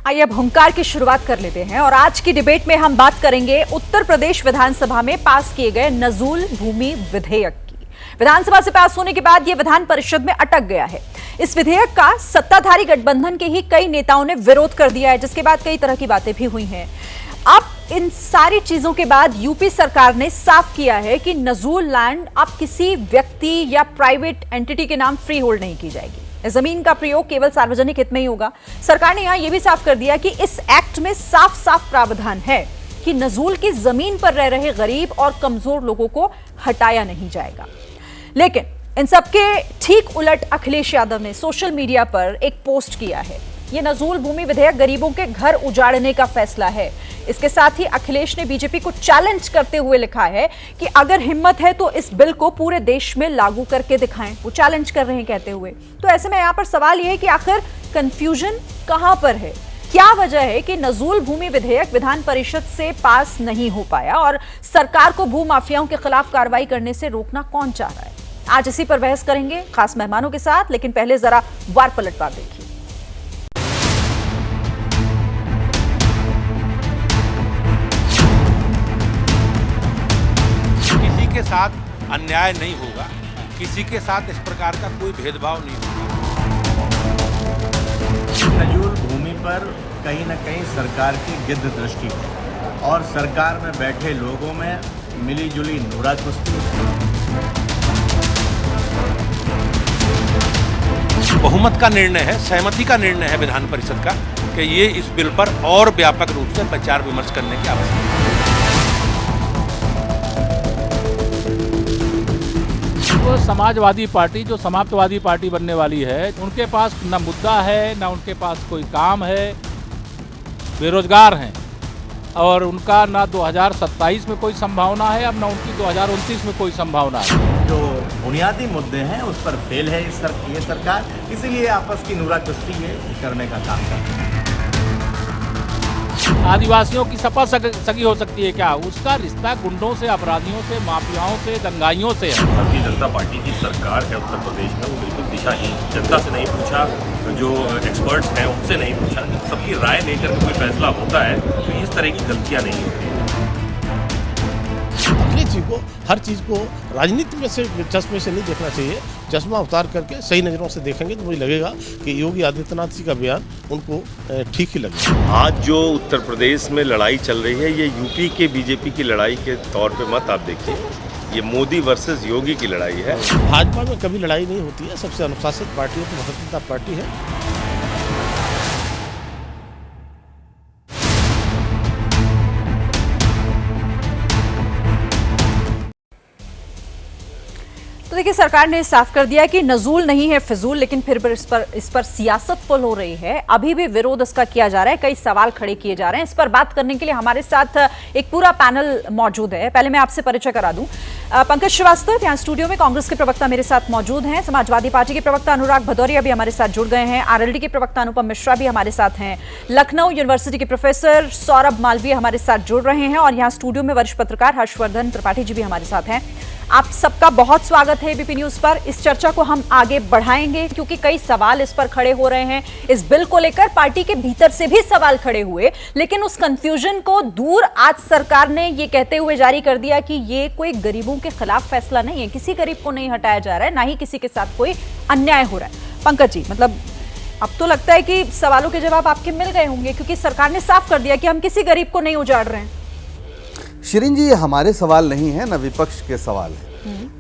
आइए अब हुंकार की शुरुआत कर लेते हैं और आज की डिबेट में हम बात करेंगे उत्तर प्रदेश विधानसभा में पास किए गए नजूल भूमि विधेयक की। विधानसभा से पास होने के बाद यह विधान परिषद में अटक गया है। इस विधेयक का सत्ताधारी गठबंधन के ही कई नेताओं ने विरोध कर दिया है, जिसके बाद कई तरह की बातें भी हुई हैं। अब इन सारी चीजों के बाद यूपी सरकार ने साफ किया है कि नजूल लैंड अब किसी व्यक्ति या प्राइवेट एंटिटी के नाम फ्री होल्ड नहीं की जाएगी। जमीन का प्रयोग केवल सार्वजनिक हित में ही होगा। सरकार ने यहां यह भी साफ कर दिया कि इस एक्ट में साफ साफ प्रावधान है कि नजूल की जमीन पर रह रहे गरीब और कमजोर लोगों को हटाया नहीं जाएगा। लेकिन इन सबके ठीक उलट अखिलेश यादव ने सोशल मीडिया पर एक पोस्ट किया है। यह नजूल भूमि विधेयक गरीबों के घर उजाड़ने का फैसला है। इसके साथ ही अखिलेश ने बीजेपी को चैलेंज करते हुए लिखा है कि अगर हिम्मत है तो इस बिल को पूरे देश में लागू करके दिखाएं। वो चैलेंज कर रहे हैं कहते हुए। तो ऐसे में यहां पर सवाल यह है कि आखिर कंफ्यूजन कहां पर है? क्या वजह है कि नजूल भूमि विधेयक विधान परिषद से पास नहीं हो पाया और सरकार को भू माफियाओं के खिलाफ कार्रवाई करने से रोकना कौन चाह रहा है? आज इसी पर बहस करेंगे खास मेहमानों के साथ, लेकिन पहले जरा वार पलटवार देखिए। के साथ अन्याय नहीं होगा, किसी के साथ इस प्रकार का कोई भेदभाव नहीं होगा। नजूल भूमि पर कहीं न कहीं सरकार की गिद्ध दृष्टि है और सरकार में बैठे लोगों में मिलीजुली नूरा कुश्ती है। बहुमत का निर्णय है, सहमति का निर्णय है विधान परिषद का कि ये इस बिल पर और व्यापक रूप से विचार विमर्श करने की आवश्यकता है। वो समाजवादी पार्टी जो समाप्तवादी पार्टी बनने वाली है, उनके पास ना मुद्दा है, ना उनके पास कोई काम है, बेरोजगार हैं और उनका ना 2027 में कोई संभावना है, अब ना उनकी 2029 में कोई संभावना है। जो बुनियादी मुद्दे हैं उस पर फेल है ये सरकार, इसीलिए आपस की नूरा कुश्ती करने का काम कर रही है। आदिवासियों की सपा सगी हो सकती है क्या? उसका रिश्ता गुंडों से, अपराधियों से, माफियाओं से, दंगाइयों से है। भारतीय जनता पार्टी की सरकार है उत्तर प्रदेश में, वो बिल्कुल दिशाहीन, जनता से नहीं पूछा, जो एक्सपर्ट्स हैं उनसे नहीं पूछा, सबकी राय लेकर कोई फैसला होता है तो इस तरह की गलतियां नहीं होती। अखिलेश जी को हर चीज़ को राजनीति में से चश्मे से नहीं देखना चाहिए। चश्मा उतार करके सही नज़रों से देखेंगे तो मुझे लगेगा कि योगी आदित्यनाथ जी का बयान उनको ठीक ही लगेगा। आज जो उत्तर प्रदेश में लड़ाई चल रही है, ये यूपी के बीजेपी की लड़ाई के तौर पे मत आप देखिए, ये मोदी वर्सेस योगी की लड़ाई है। भाजपा में कभी लड़ाई नहीं होती है, सबसे अनुशासित पार्टी है तो भारतीय जनता पार्टी है। तो देखिए, सरकार ने साफ कर दिया कि नजूल नहीं है फिजूल, लेकिन फिर इस पर सियासत फुल हो रही है। अभी भी विरोध इसका किया जा रहा है, कई सवाल खड़े किए जा रहे हैं। इस पर बात करने के लिए हमारे साथ एक पूरा पैनल मौजूद है। पहले मैं आपसे परिचय करा दूं। पंकज श्रीवास्तव यहाँ स्टूडियो में कांग्रेस के प्रवक्ता मेरे साथ मौजूद हैं। समाजवादी पार्टी के प्रवक्ता अनुराग भदौरिया भी हमारे साथ जुड़ गए हैं। आरएलडी के प्रवक्ता अनुपम मिश्रा भी हमारे साथ हैं। लखनऊ यूनिवर्सिटी के प्रोफेसर सौरभ मालवीय हमारे साथ जुड़ रहे हैं और यहाँ स्टूडियो में वरिष्ठ पत्रकार हर्षवर्धन त्रिपाठी जी भी हमारे साथ हैं। आप सबका बहुत स्वागत है एबीपी न्यूज पर। इस चर्चा को हम आगे बढ़ाएंगे क्योंकि कई सवाल इस पर खड़े हो रहे हैं। इस बिल को लेकर पार्टी के भीतर से भी सवाल खड़े हुए, लेकिन उस कंफ्यूजन को दूर आज सरकार ने ये कहते हुए जारी कर दिया कि ये कोई गरीबों के खिलाफ फैसला नहीं है, किसी गरीब को नहीं हटाया जा रहा है, ना ही किसी के साथ कोई अन्याय हो रहा है। पंकज जी, मतलब अब तो लगता है कि सवालों के जवाब आपके मिल गए होंगे, क्योंकि सरकार ने साफ कर दिया कि हम किसी गरीब को नहीं उजाड़ रहे हैं। शिरीन जी, ये हमारे सवाल नहीं है, ना विपक्ष के सवाल है।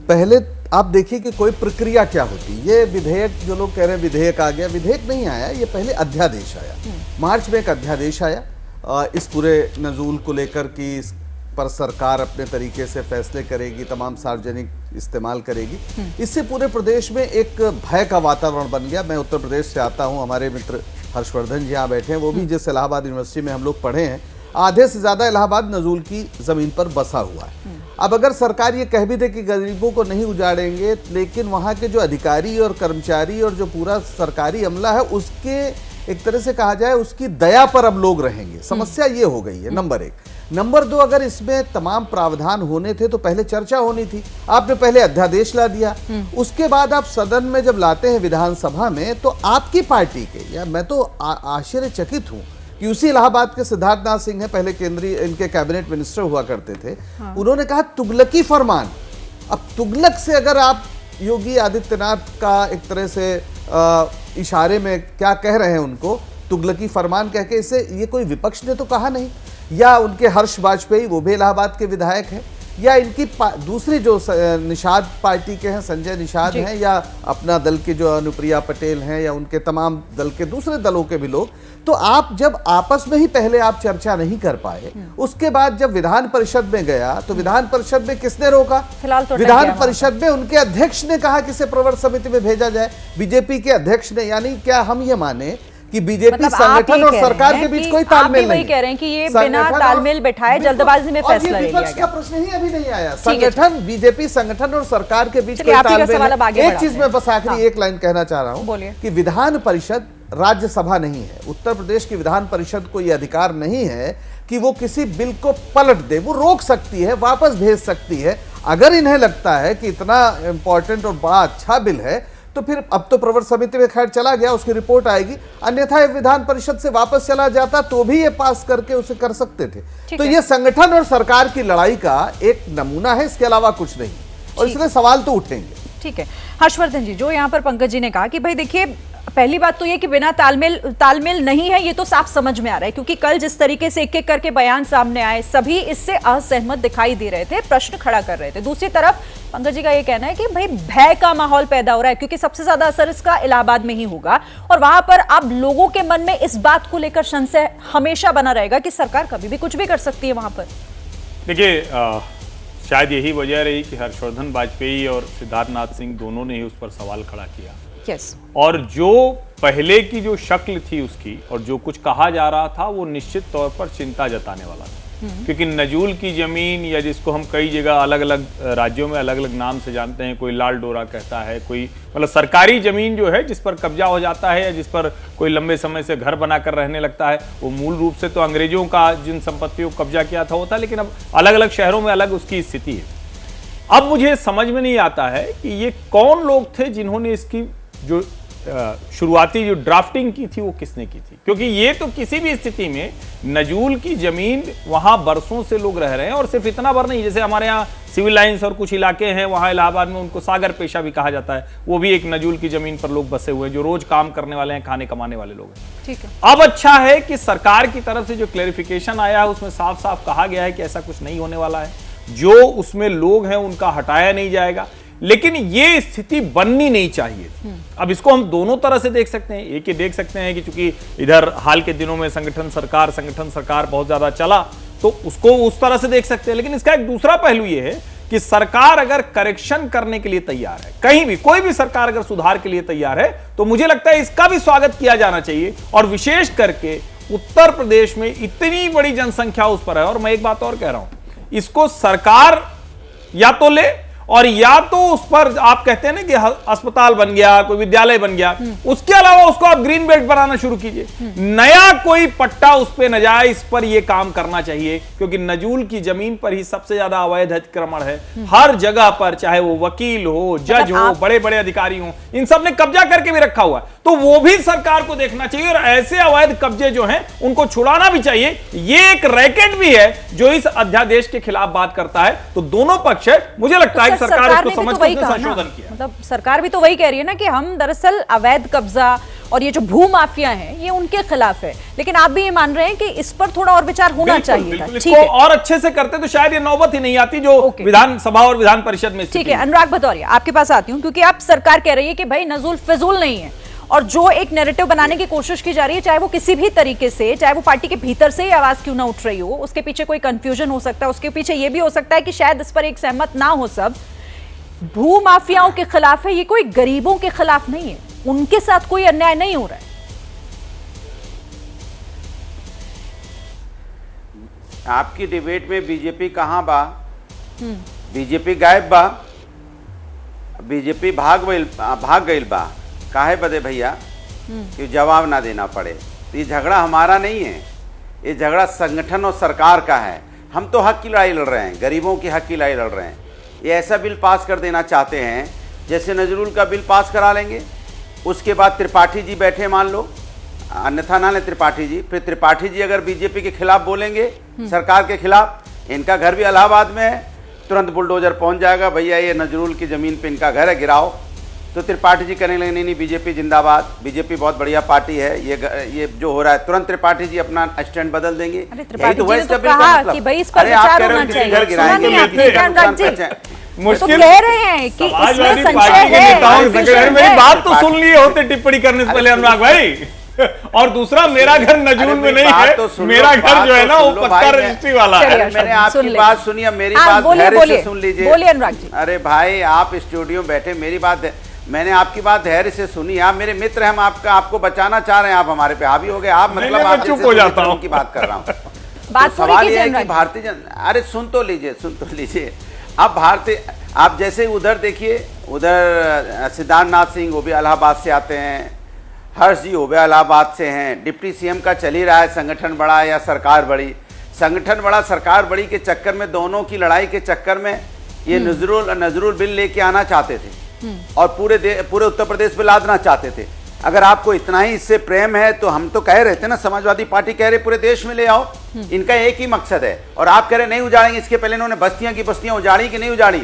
पहले आप देखिए कि कोई प्रक्रिया क्या होती है। ये विधेयक, जो लोग कह रहे हैं विधेयक आ गया, विधेयक नहीं आया, ये पहले अध्यादेश आया। मार्च में एक अध्यादेश आया इस पूरे नजूल को लेकर कि इस पर सरकार अपने तरीके से फैसले करेगी, तमाम सार्वजनिक इस्तेमाल करेगी। इससे पूरे प्रदेश में एक भय का वातावरण बन गया। मैं उत्तर प्रदेश से आता हूँ, हमारे मित्र हर्षवर्धन जी यहाँ बैठे हैं, वो भी जिस इलाहाबाद यूनिवर्सिटी में हम लोग पढ़े हैं, आधे से ज्यादा इलाहाबाद नजूल की जमीन पर बसा हुआ है। अब अगर सरकार ये कह भी दे कि गरीबों को नहीं उजाड़ेंगे, लेकिन वहाँ के जो अधिकारी और कर्मचारी और जो पूरा सरकारी अमला है, उसके एक तरह से कहा जाए उसकी दया पर अब लोग रहेंगे। समस्या ये हो गई है, नंबर एक। नंबर दो, अगर इसमें तमाम प्रावधान होने थे तो पहले चर्चा होनी थी। आपने पहले अध्यादेश ला दिया, उसके बाद आप सदन में जब लाते हैं विधानसभा में, तो आपकी पार्टी के, या मैं तो आश्चर्यचकित हूं कि उसी इलाहाबाद के सिद्धार्थनाथ सिंह है, पहले केंद्रीय इनके कैबिनेट मिनिस्टर हुआ करते थे। उन्होंने कहा तुगलकी फरमान। अब तुगलक से अगर आप योगी आदित्यनाथ का एक तरह से इशारे में क्या कह रहे हैं उनको, तुगलकी फरमान कह के, इसे ये कोई विपक्ष ने तो कहा नहीं, या उनके हर्ष वाजपेयी वो भी इलाहाबाद के विधायक हैं, या इनकी दूसरी जो निषाद पार्टी के हैं, संजय निषाद हैं, या अपना दल के जो अनुप्रिया पटेल हैं, या उनके तमाम दल के दूसरे दलों के भी लोग। तो आप जब आपस में ही पहले आप चर्चा नहीं कर पाए, उसके बाद जब विधान परिषद में गया तो विधान परिषद में किसने रोका? फिलहाल तो विधान परिषद में उनके अध्यक्ष ने कहा कि इसे प्रवर समिति में भेजा जाए, बीजेपी के अध्यक्ष ने। यानी क्या हम ये माने कि बीजेपी मतलब संगठन और सरकार के बीच कोई तालमेल नहीं? आप कह रहे हैं कि ये बिना तालमेल बिठाए जल्दबाजी में फैसला ले लिया गया। का प्रश्न ही अभी नहीं आया। संगठन, बीजेपी संगठन और सरकार के बीच कोई तालमेल। एक चीज मैं बस आखिरी एक लाइन कहना चाह रहा हूं कि विधान परिषद राज्यसभा नहीं है। उत्तर प्रदेश की विधान परिषद को यह अधिकार नहीं है कि वो किसी बिल को पलट दे। वो रोक सकती है, वापस भेज सकती है। अगर इन्हें लगता है कि इतना इंपॉर्टेंट और बड़ा अच्छा बिल है तो फिर अब तो प्रवर समिति में खैर चला गया, उसकी रिपोर्ट आएगी, अन्यथा विधान परिषद से वापस चला जाता तो भी ये पास करके उसे कर सकते थे। तो ये संगठन और सरकार की लड़ाई का एक नमूना है, इसके अलावा कुछ नहीं, और इसलिए सवाल तो उठेंगे। ठीक है हर्षवर्धन जी, जो यहाँ पर पंकज जी ने कहा कि भाई देखिए, पहली बात तो ये कि बिना तालमेल नहीं है, ये तो साफ समझ में आ रहा है, क्योंकि कल जिस तरीके से एक एक करके बयान सामने आए, सभी इससे असहमत दिखाई दे रहे थे, प्रश्न खड़ा कर रहे थे। दूसरी तरफ पंकज जी का ये कहना है कि भाई भय का माहौल पैदा हो रहा है, क्योंकि सबसे ज्यादा असर इसका इलाहाबाद में ही होगा, और वहां पर अब लोगों के मन में इस बात को लेकर संशय हमेशा बना रहेगा कि सरकार कभी भी कुछ भी कर सकती है वहां पर। देखिए, शायद यही वजह रही कि हर्षवर्धन वाजपेयी और सिद्धार्थनाथ सिंह दोनों ने ही उस पर सवाल खड़ा किया। और जो पहले की जो शक्ल थी उसकी, और जो कुछ कहा जा रहा था, वो निश्चित तौर पर चिंता जताने वाला था। क्योंकि नजूल की जमीन, या जिसको हम कई जगह अलग अलग राज्यों में अलग अलग नाम से जानते हैं, कोई लाल डोरा कहता है, कोई मतलब सरकारी जमीन जो है जिस पर कब्जा हो जाता है या जिस पर कोई लंबे समय से घर बनाकर रहने लगता है, वो मूल रूप से तो अंग्रेजों का जिन संपत्तियों को कब्जा किया था होता है, लेकिन अब अलग अलग शहरों में अलग उसकी स्थिति है। अब मुझे समझ में नहीं आता है कि ये कौन लोग थे जिन्होंने इसकी जो शुरुआती जो ड्राफ्टिंग की थी वो किसने की थी, क्योंकि ये तो किसी भी स्थिति में नजूल की जमीन वहां बरसों से लोग रह रहे हैं, और सिर्फ इतना भर नहीं, जैसे हमारे यहाँ सिविल लाइंस और कुछ इलाके हैं वहां इलाहाबाद में, उनको सागर पेशा भी कहा जाता है, वो भी एक नजूल की जमीन पर लोग बसे हुए हैं, जो रोज काम करने वाले हैं, खाने कमाने वाले लोग हैं। ठीक है, अब अच्छा है कि सरकार की तरफ से जो क्लैरिफिकेशन आया है उसमें साफ साफ कहा गया है कि ऐसा कुछ नहीं होने वाला है, जो उसमें लोग हैं उनका हटाया नहीं जाएगा, लेकिन ये स्थिति बननी नहीं चाहिए थी। अब इसको हम दोनों तरह से देख सकते हैं। एक ये देख सकते हैं कि चूंकि इधर हाल के दिनों में संगठन सरकार बहुत ज्यादा चला, तो उसको उस तरह से देख सकते हैं, लेकिन इसका एक दूसरा पहलू ये है कि सरकार अगर करेक्शन करने के लिए तैयार है, कहीं भी कोई भी सरकार अगर सुधार के लिए तैयार है, तो मुझे लगता है इसका भी स्वागत किया जाना चाहिए। और विशेष करके उत्तर प्रदेश में इतनी बड़ी जनसंख्या उस पर है, और मैं एक बात और कह रहा हूं, इसको सरकार या तो ले, और या तो उस पर आप कहते हैं ना कि अस्पताल बन गया, कोई विद्यालय बन गया, उसके अलावा उसको आप ग्रीन बेल्ट बनाना शुरू कीजिए, नया कोई पट्टा उस पर न जाए, इस पर यह काम करना चाहिए। क्योंकि नजूल की जमीन पर ही सबसे ज्यादा अवैध अतिक्रमण है, हर जगह पर, चाहे वो वकील हो, जज हो, बड़े बड़े अधिकारी हो, इन सब ने कब्जा करके भी रखा हुआ है, तो वो भी सरकार को देखना चाहिए, और ऐसे अवैध कब्जे जो हैं उनको छुड़ाना भी चाहिए। ये एक रैकेट भी है जो इस अध्यादेश के खिलाफ बात करता है, तो दोनों पक्ष है, मुझे लगता है सरकार इसको समझ के संशोधन किया। मतलब सरकार भी तो वही कह रही है ना कि हम दरअसल अवैध कब्जा और ये जो भू माफिया हैं ये उनके खिलाफ है, लेकिन आप भी ये मान रहे हैं कि इस पर थोड़ा और विचार होना चाहिए था। ठीक है, और अच्छे से करते तो शायद ये नौबत ही नहीं आती जो विधानसभा और विधान परिषद में। ठीक है, अनुराग भदौरिया आपके पास आती हूँ, क्योंकि आप सरकार कह रही है कि भाई नजूल फिजूल नहीं है, और जो एक नैरेटिव बनाने की कोशिश की जा रही है, चाहे वो किसी भी तरीके से, चाहे वो पार्टी के भीतर से ही आवाज क्यों ना उठ रही हो, उसके पीछे कोई कंफ्यूजन हो सकता है, उसके पीछे ये भी हो सकता है कि शायद इस पर एक सहमत ना हो सब, भू माफियाओं के खिलाफ है, ये कोई गरीबों के खिलाफ नहीं है, उनके साथ कोई अन्याय नहीं हो रहा है। आपकी डिबेट में बीजेपी कहां बा? बीजेपी गायब बा, बीजेपी भाग गई बा, काहे बदे भैया कि जवाब ना देना पड़े। तो ये झगड़ा हमारा नहीं है, ये झगड़ा संगठन और सरकार का है। हम तो हक की लड़ाई लड़ रहे हैं, गरीबों की हक की लड़ाई लड़ रहे हैं। ये ऐसा बिल पास कर देना चाहते हैं जैसे नजरूल का बिल पास करा लेंगे, उसके बाद त्रिपाठी जी बैठे मान लो, अन्यथा ना ले त्रिपाठी जी, फिर त्रिपाठी जी अगर बीजेपी के खिलाफ बोलेंगे, सरकार के खिलाफ, इनका घर भी इलाहाबाद में है, तुरंत बुलडोजर पहुंच जाएगा, भैया ये नजरुल की जमीन पे इनका घर है, गिराओ। तो त्रिपाठी जी कहने लगे नहीं नहीं बीजेपी जिंदाबाद, बीजेपी बहुत बढ़िया पार्टी है, ये जो हो रहा है, तुरंत त्रिपाठी जी अपना स्टैंड बदल देंगे। यही तो हुआ इसका बिल का मतलब। अरे आप कह रहे हो किसी घर गिराएंगे, मुश्किल कह रहे हैं कि समाजवादी इसमें पार्टी संशय के है, नेताओं से confusion मेरी है। बात तो सुन लिए होते टिप्पणी करने से पहले अनुराग भाई। और दूसरा, मेरा घर नजूल में नहीं है, मेरा घर जो है ना वो पक्का रजिस्ट्री वाला है। मैंने आपकी बात सुनी, अब मेरी बात धैर्य से सुन लीजिए। बोलिए अनुराग जी। अरे भाई आप स्टूडियो में बैठे, मेरी बात मैंने आपकी बात धैर्य से सुनी, आप मेरे मित्र हैं, हम आपको बचाना चाह रहे हैं, आप हमारे पे हावी हो गए, आप मतलब आप चुप हो जाता हूं की बात कर रहा हूँ। बात तो सवाल यह है कि भारतीय अरे सुन तो लीजिए। अब भारतीय, आप जैसे उधर देखिए, उधर सिद्धार्थनाथ सिंह वो भी इलाहाबाद से आते हैं, हर्ष जी वो भी इलाहाबाद से हैं, डिप्टी सीएम का चल ही रहा है संगठन बड़ा या सरकार बड़ी, संगठन बड़ा सरकार बड़ी के चक्कर में, दोनों की लड़ाई के चक्कर में ये नजरुल बिल लेके आना चाहते थे और पूरे उत्तर प्रदेश पे लादना चाहते थे। अगर आपको इतना ही इससे प्रेम है तो हम तो कह रहे थे ना, समाजवादी पार्टी कह रहे पूरे देश में ले आओ, इनका एक ही मकसद है, और आप कह रहे नहीं उजाड़ेंगे। इसके पहले इन्होंने बस्तियां की बस्तियां उजाड़ी कि नहीं उजाड़ी?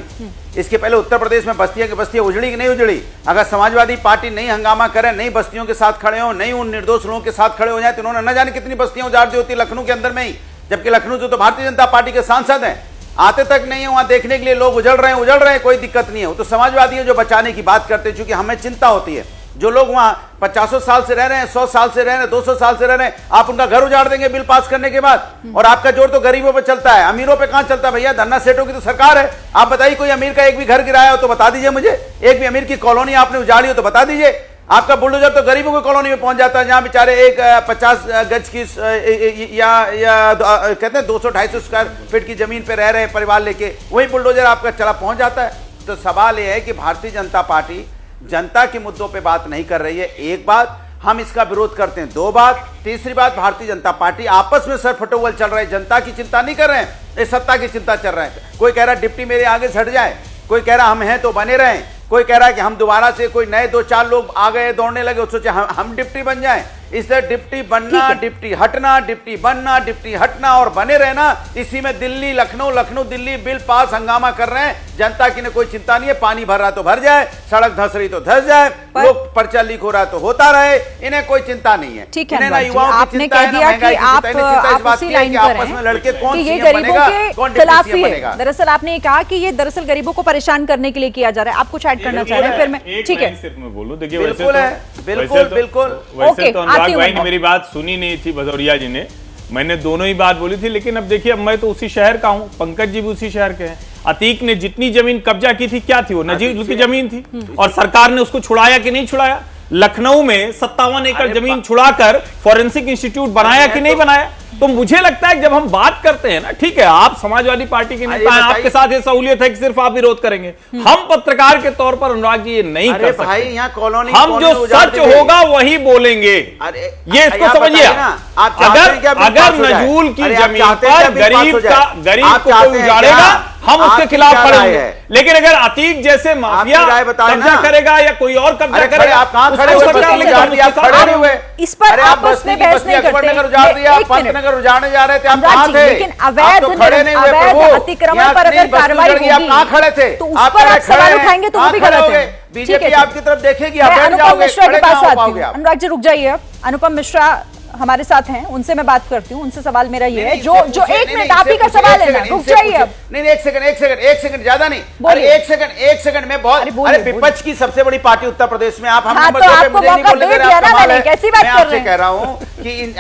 इसके पहले उत्तर प्रदेश में बस्तियां की बस्तियां उजड़ी कि नहीं उजड़ी? अगर समाजवादी पार्टी नहीं हंगामा करे, नहीं बस्तियों के साथ खड़े हो, नहीं उन निर्दोष लोगों के साथ खड़े हो जाए, तो उन्होंने न जाने कितनी बस्तियां उजाड़ दी होती लखनऊ के अंदर में ही, जबकि लखनऊ से तो भारतीय जनता पार्टी के सांसद हैं, आते तक नहीं है वहां देखने के लिए, लोग उजड़ रहे हैं, कोई दिक्कत नहीं है। तो समाजवादी है जो बचाने की बात करते हैं, चूंकि हमें चिंता होती है, जो लोग वहां 50 साल से रह रहे हैं, 100 साल से रह रहे हैं, 200 साल से रह रहे हैं, आप उनका घर उजाड़ देंगे बिल पास करने के बाद। और आपका जोर तो गरीबों पे चलता है, अमीरों पे कहां चलता है भैया? धन्ना सेठों की तो सरकार है। आप बताइए कोई अमीर का एक भी घर गिराया हो तो बता दीजिए मुझे, एक भी अमीर की कॉलोनी आपने उजाड़ी हो तो बता दीजिए। आपका बुलडोजर तो गरीबों की कॉलोनी में पहुंच जाता है, जहां बेचारे एक 50 गज की या कहते हैं 200-250 स्क्वायर फीट की जमीन पे रह रहे हैं परिवार लेके, वही बुलडोजर आपका चला पहुंच जाता है। तो सवाल यह है कि भारतीय जनता पार्टी जनता के मुद्दों पे बात नहीं कर रही है। एक बात, हम इसका विरोध करते हैं। दो बात, तीसरी बात, भारतीय जनता पार्टी आपस में सरफटोवल चल रहा है, जनता की चिंता नहीं कर रहे हैं, ये सत्ता की चिंता चल रहे हैं। कोई कह रहा है डिप्टी मेरे आगे झट जाए, कोई कह रहा हम हैं तो बने रहें, कोई कह रहा है कि हम दोबारा से कोई नए 2-4 लोग आ गए दौड़ने लगे, सोचे हम डिप्टी बन जाएं। इसलिए डिप्टी बनना, डिप्टी हटना, डिप्टी बनना, डिप्टी हटना और बने रहना, इसी में दिल्ली लखनऊ दिल्ली बिल पास हंगामा कर रहे हैं। जनता की ने कोई चिंता नहीं है, पानी भर रहा तो भर जाए, सड़क धंस रही तो धंस जाए, लोग पर्चा लीक हो रहा तो होता रहे, इन्हें कोई चिंता नहीं है। ठीक है, इन्हें ना युवाओं की चिंता है, ना महंगाई की चिंता है, इन्हें चिंता इस बात की है कि आपस में लड़के कौन सीएम बनेगा, कौन डिप्टी सीएम बनेगा। दरअसल आपने कहा कि ये दरअसल गरीबों को परेशान करने के लिए किया जा रहा है, आप कुछ ऐड करना चाह रहे हैं? फिर मैं ठीक है सिर्फ मैं बोलूं, देखिए बिल्कुल है, बिल्कुल वैसे तो अनुराग भाई ने मेरी बात सुनी नहीं थी, भदौरिया जी ने, मैंने दोनों ही बात बोली थी, लेकिन अब देखिए, अब मैं तो उसी शहर का हूं, पंकज जी भी उसी शहर के हैं। अतीक ने जितनी जमीन कब्जा की थी, क्या थी वो? नजीब की जमीन थी, और सरकार ने उसको छुड़ाया कि नहीं छुड़ाया? लखनऊ में 57 एकड़ जमीन छुड़ाकर फॉरेंसिक इंस्टीट्यूट बनाया कि नहीं बनाया? तो मुझे लगता है कि जब हम बात करते हैं ना, ठीक है आप समाजवादी पार्टी के नेता हैं, आपके साथ ये सहूलियत है कि सिर्फ आप विरोध करेंगे, हम पत्रकार के तौर पर अनुराग जी ये नहीं कर सकते। भाई यहाँ कॉलोनी, हम जो सच होगा वही बोलेंगे, ये इसको समझिए। अगर नजूल की जमीन पर गरीब को कोई उजाड़ेगा, हम उसके खिलाफ खड़े होंगे, लेकिन अगर अतीक जैसे माफिया कब्जा करेगा या कोई और कब्जा करेगा, आप कहां खड़े हुए? इस पर आपस में बहस नहीं करते। पंतनगर उजाड़ने जा रहे थे, आप कहां थे? लेकिन अवैध अतिक्रमण पर अगर कार्रवाई होगी, आप कहां खड़े थे? तो उस पर आप सवाल उठाएंगे तो वो भी गलत है। बीजेपी आपकी तरफ देखेगी, आप बैठ अनुपम जाओगे, मिश्रा के खड़े पास कहां हो आती पाओगे हूं। आप? अनुराग जी रुक जाइए, अब अनुपम मिश्रा हमारे साथ हैं, उनसे मैं बात करती हूँ, उनसे सवाल मेरा ये है, जो एक मिनट आप ही का सवाल है ना, रुक जाइए अब। नहीं एक सेकंड ज्यादा नहीं, अरे एक सेकंड में बहुत, अरे विपक्ष की सबसे बड़ी पार्टी उत्तर प्रदेश में आप हम हाँ, तो आपको मौका दे दिया ना मैंने, कैसी बात कर रहे हैं? कह रहा हूँ कि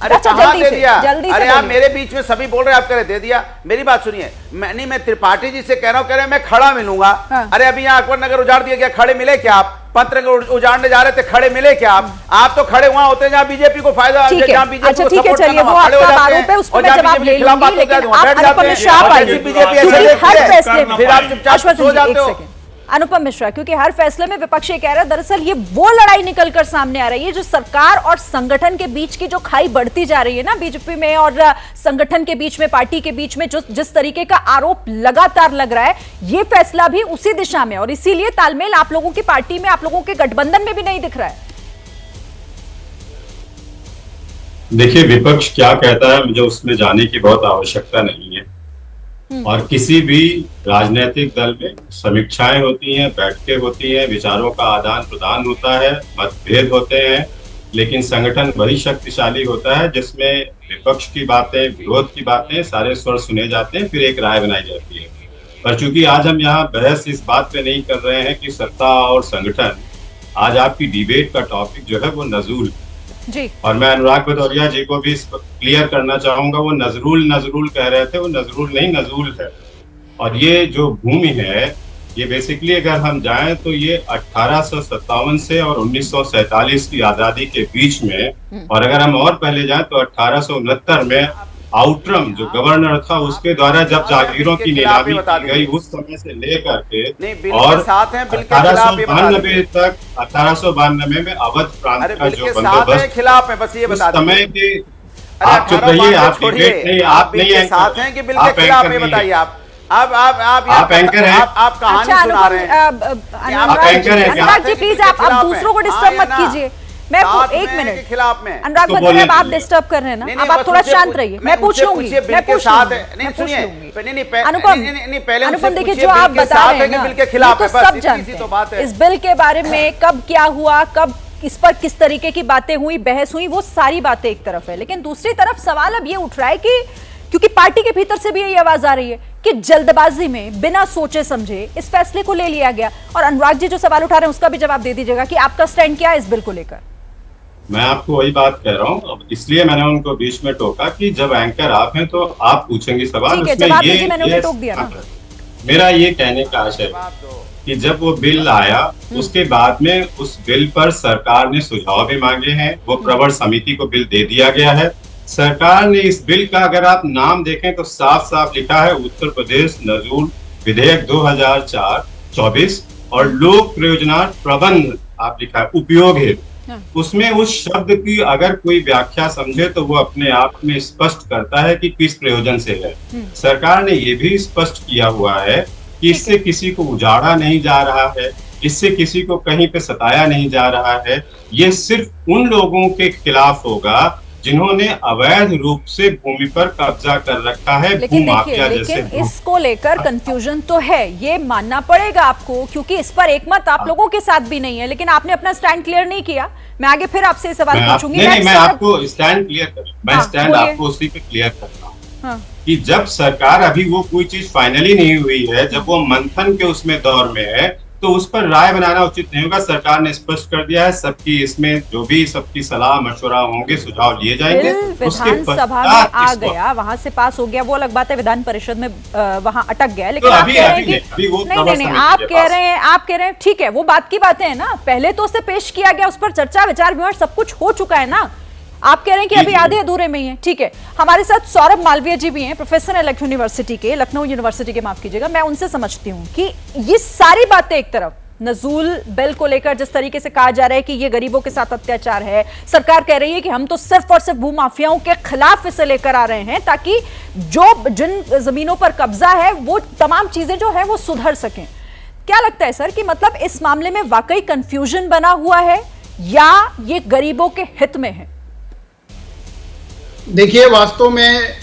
अरे कहाँ दे दिया? अरे आप मेरे बीच में सभी बोल रहे हैं, आप कह रहे दे दिया। मेरी बात सुनिए, मैं त्रिपाठी जी से कह रहा हूँ, कह रहे हैं मैं खड़ा मिलूंगा। अरे अभी यहाँ अकबर नगर उजाड़ दिया गया, खड़े मिले क्या आप? पंतनगर उजाड़ने जा रहे थे, खड़े मिले क्या आप? तो खड़े वहां होते हैं जहां बीजेपी को फायदा, जहां बीजेपी को सपोर्ट चलिए वो आपका आरोप है, उस पर मैं जवाब ले लूंगी, लेकिन आप अनुपम मिश्रा आप आइए, हर फैसले में फिर आप चुपचाप सो जाते हो। अनुपम मिश्रा, क्योंकि हर फैसले में विपक्ष ये कह रहा है, दरअसल ये वो लड़ाई निकलकर सामने आ रही है जो सरकार और संगठन के बीच की जो खाई बढ़ती जा रही है ना, बीजेपी में और संगठन के बीच में, पार्टी के बीच में, जो जिस तरीके का आरोप लगातार लग रहा है, ये फैसला भी उसी दिशा में, और इसीलिए तालमेल आप लोगों की पार्टी में, आप लोगों के गठबंधन में भी नहीं दिख रहा है। देखिए, विपक्ष क्या कहता है मुझे उसमें जाने की बहुत आवश्यकता नहीं है। और किसी भी राजनीतिक दल में समीक्षाएं होती हैं, बैठकें होती हैं, विचारों का आदान प्रदान होता है, मतभेद होते हैं, लेकिन संगठन वही शक्तिशाली होता है जिसमें विपक्ष की बातें, विरोध की बातें, सारे स्वर सुने जाते हैं, फिर एक राय बनाई जाती है। पर चूंकि आज हम यहाँ बहस इस बात पे नहीं कर रहे हैं कि सत्ता और संगठन, आज आपकी डिबेट का टॉपिक जो है वो नजूल जी। और मैं अनुराग भदौरिया जी को भी क्लियर करना चाहूंगा, वो नजरूल कह रहे थे, वो नजरूल नहीं नजूल है। और ये जो भूमि है, ये बेसिकली अगर हम जाएं तो ये 1857 से और 1947 की आजादी के बीच में, और अगर हम और पहले जाएं तो 1869 में आउटरम जो गवर्नर था उसके द्वारा जब जागीरों की नीलामी की गई उस समय से लेकर के और 1892 तक 1892 में अवध प्रांत का जो बंदोबस्त खिलाफ है, बस ये बता दीजिए। समय के आप चुप रहिए, आप डिबेट नहीं, आप नहीं है साथ हैं कि बिल के खिलाफ है, बताइए आप एंकर हैं, आप कहानी सुना रहे हैं, आप एंकर हैं। अनुराग जी प्लीज आप दूसरों को डिस्टर्ब मत कीजिए। मैं एक मिनट के खिलाफ में अनुराग भदौरिया, आप डिस्टर्ब कर रहे हैं ना, अब आप थोड़ा शांत रहिए। मैं पूछ लूंगी, अनुपम देखिए जो आप बता रहे हैं ना, तो सब जानते हैं इस बिल के बारे में, कब क्या हुआ, कब इस पर किस तरीके की बातें हुई, बहस हुई, वो सारी बातें एक तरफ है। लेकिन दूसरी तरफ सवाल अब ये उठ रहा है कि क्योंकि पार्टी के भीतर से भी यही आवाज आ रही है कि जल्दबाजी में बिना सोचे समझे इस फैसले को ले लिया गया। और अनुराग जी जो सवाल उठा रहे हैं उसका भी जवाब दे दीजिएगा कि आपका स्टैंड क्या है इस बिल को लेकर। मैं आपको वही बात कह रहा हूँ, इसलिए मैंने उनको बीच में टोका कि जब एंकर आप हैं तो आप पूछेंगे सवाल, मेरा ये कहने का आशय है कि जब वो बिल आया उसके बाद में उस बिल पर सरकार ने सुझाव भी मांगे हैं, वो प्रवर समिति को बिल दे दिया गया है। सरकार ने इस बिल का अगर आप नाम देखें तो साफ साफ लिखा है उत्तर प्रदेश नजूल विधेयक 2024 और लोक प्रयोजनार्थ प्रबंध आप लिखा है उपयोग हेतु। उसमें उस शब्द की अगर कोई व्याख्या समझे तो वो अपने आप में स्पष्ट करता है कि किस प्रयोजन से है। सरकार ने ये भी स्पष्ट किया हुआ है कि इससे किसी को उजाड़ा नहीं जा रहा है, इससे किसी को कहीं पे सताया नहीं जा रहा है, ये सिर्फ उन लोगों के खिलाफ होगा जिन्होंने अवैध रूप से भूमि पर कब्जा कर रखा है। लेकिन इसको लेकर कंफ्यूजन तो है, ये मानना पड़ेगा आपको, क्योंकि इस पर एक मत आप लोगों के साथ भी नहीं है। लेकिन आपने अपना स्टैंड क्लियर नहीं किया। मैं आगे फिर आपसे सवाल पूछूंगी। मैं आपको स्टैंड क्लियर करूं, मैं स्टैंड आपको उसी पे क्लियर करता हूँ कि जब सरकार अभी वो कोई चीज फाइनली नहीं हुई है, जब वो मंथन के उसमें दौर में है तो उस पर राय बनाना उचित नहीं होगा। सरकार ने स्पष्ट कर दिया है, सबकी इसमें जो भी सबकी सलाह मशवरा होंगे, सुझाव लिए जाएंगे। विधानसभा में आ गया, वहां से पास हो गया, वो अलग बात है। विधान परिषद में वहां अटक गया, लेकिन आप कह रहे हैं कि नहीं, आप कह रहे हैं ठीक है, वो बात की बातें है ना, पहले तो उसे पेश किया गया, उस पर चर्चा विचार विमर्श सब कुछ हो चुका है ना। आप कह रहे हैं कि अभी आधे अधूरे में ही है, ठीक है। हमारे साथ सौरभ मालवीय जी भी हैं, प्रोफेसर है लखनऊ यूनिवर्सिटी के, माफ कीजिएगा। मैं उनसे समझती हूँ कि ये सारी बातें एक तरफ, नजूल बिल को लेकर जिस तरीके से कहा जा रहा है कि ये गरीबों के साथ अत्याचार है, सरकार कह रही है कि हम तो सिर्फ और सिर्फ भूमाफियाओं के खिलाफ इसे लेकर आ रहे हैं ताकि जिन जमीनों पर कब्जा है वो तमाम चीजें जो है वो सुधर सकें। क्या लगता है सर कि मतलब इस मामले में वाकई कंफ्यूजन बना हुआ है या ये गरीबों के हित में है? देखिए, वास्तव में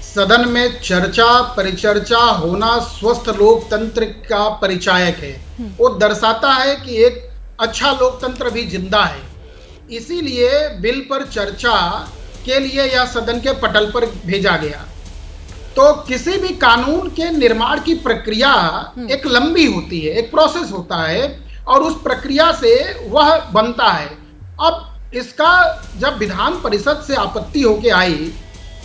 सदन में चर्चा परिचर्चा होना स्वस्थ लोकतंत्र का परिचायक है। वो दर्शाता है कि एक अच्छा लोकतंत्र भी जिंदा है। इसीलिए बिल पर चर्चा के लिए यह सदन के पटल पर भेजा गया। तो किसी भी कानून के निर्माण की प्रक्रिया एक लंबी होती है, एक प्रोसेस होता है और उस प्रक्रिया से वह बनता है। अब इसका जब विधान परिषद से आपत्ति होके आई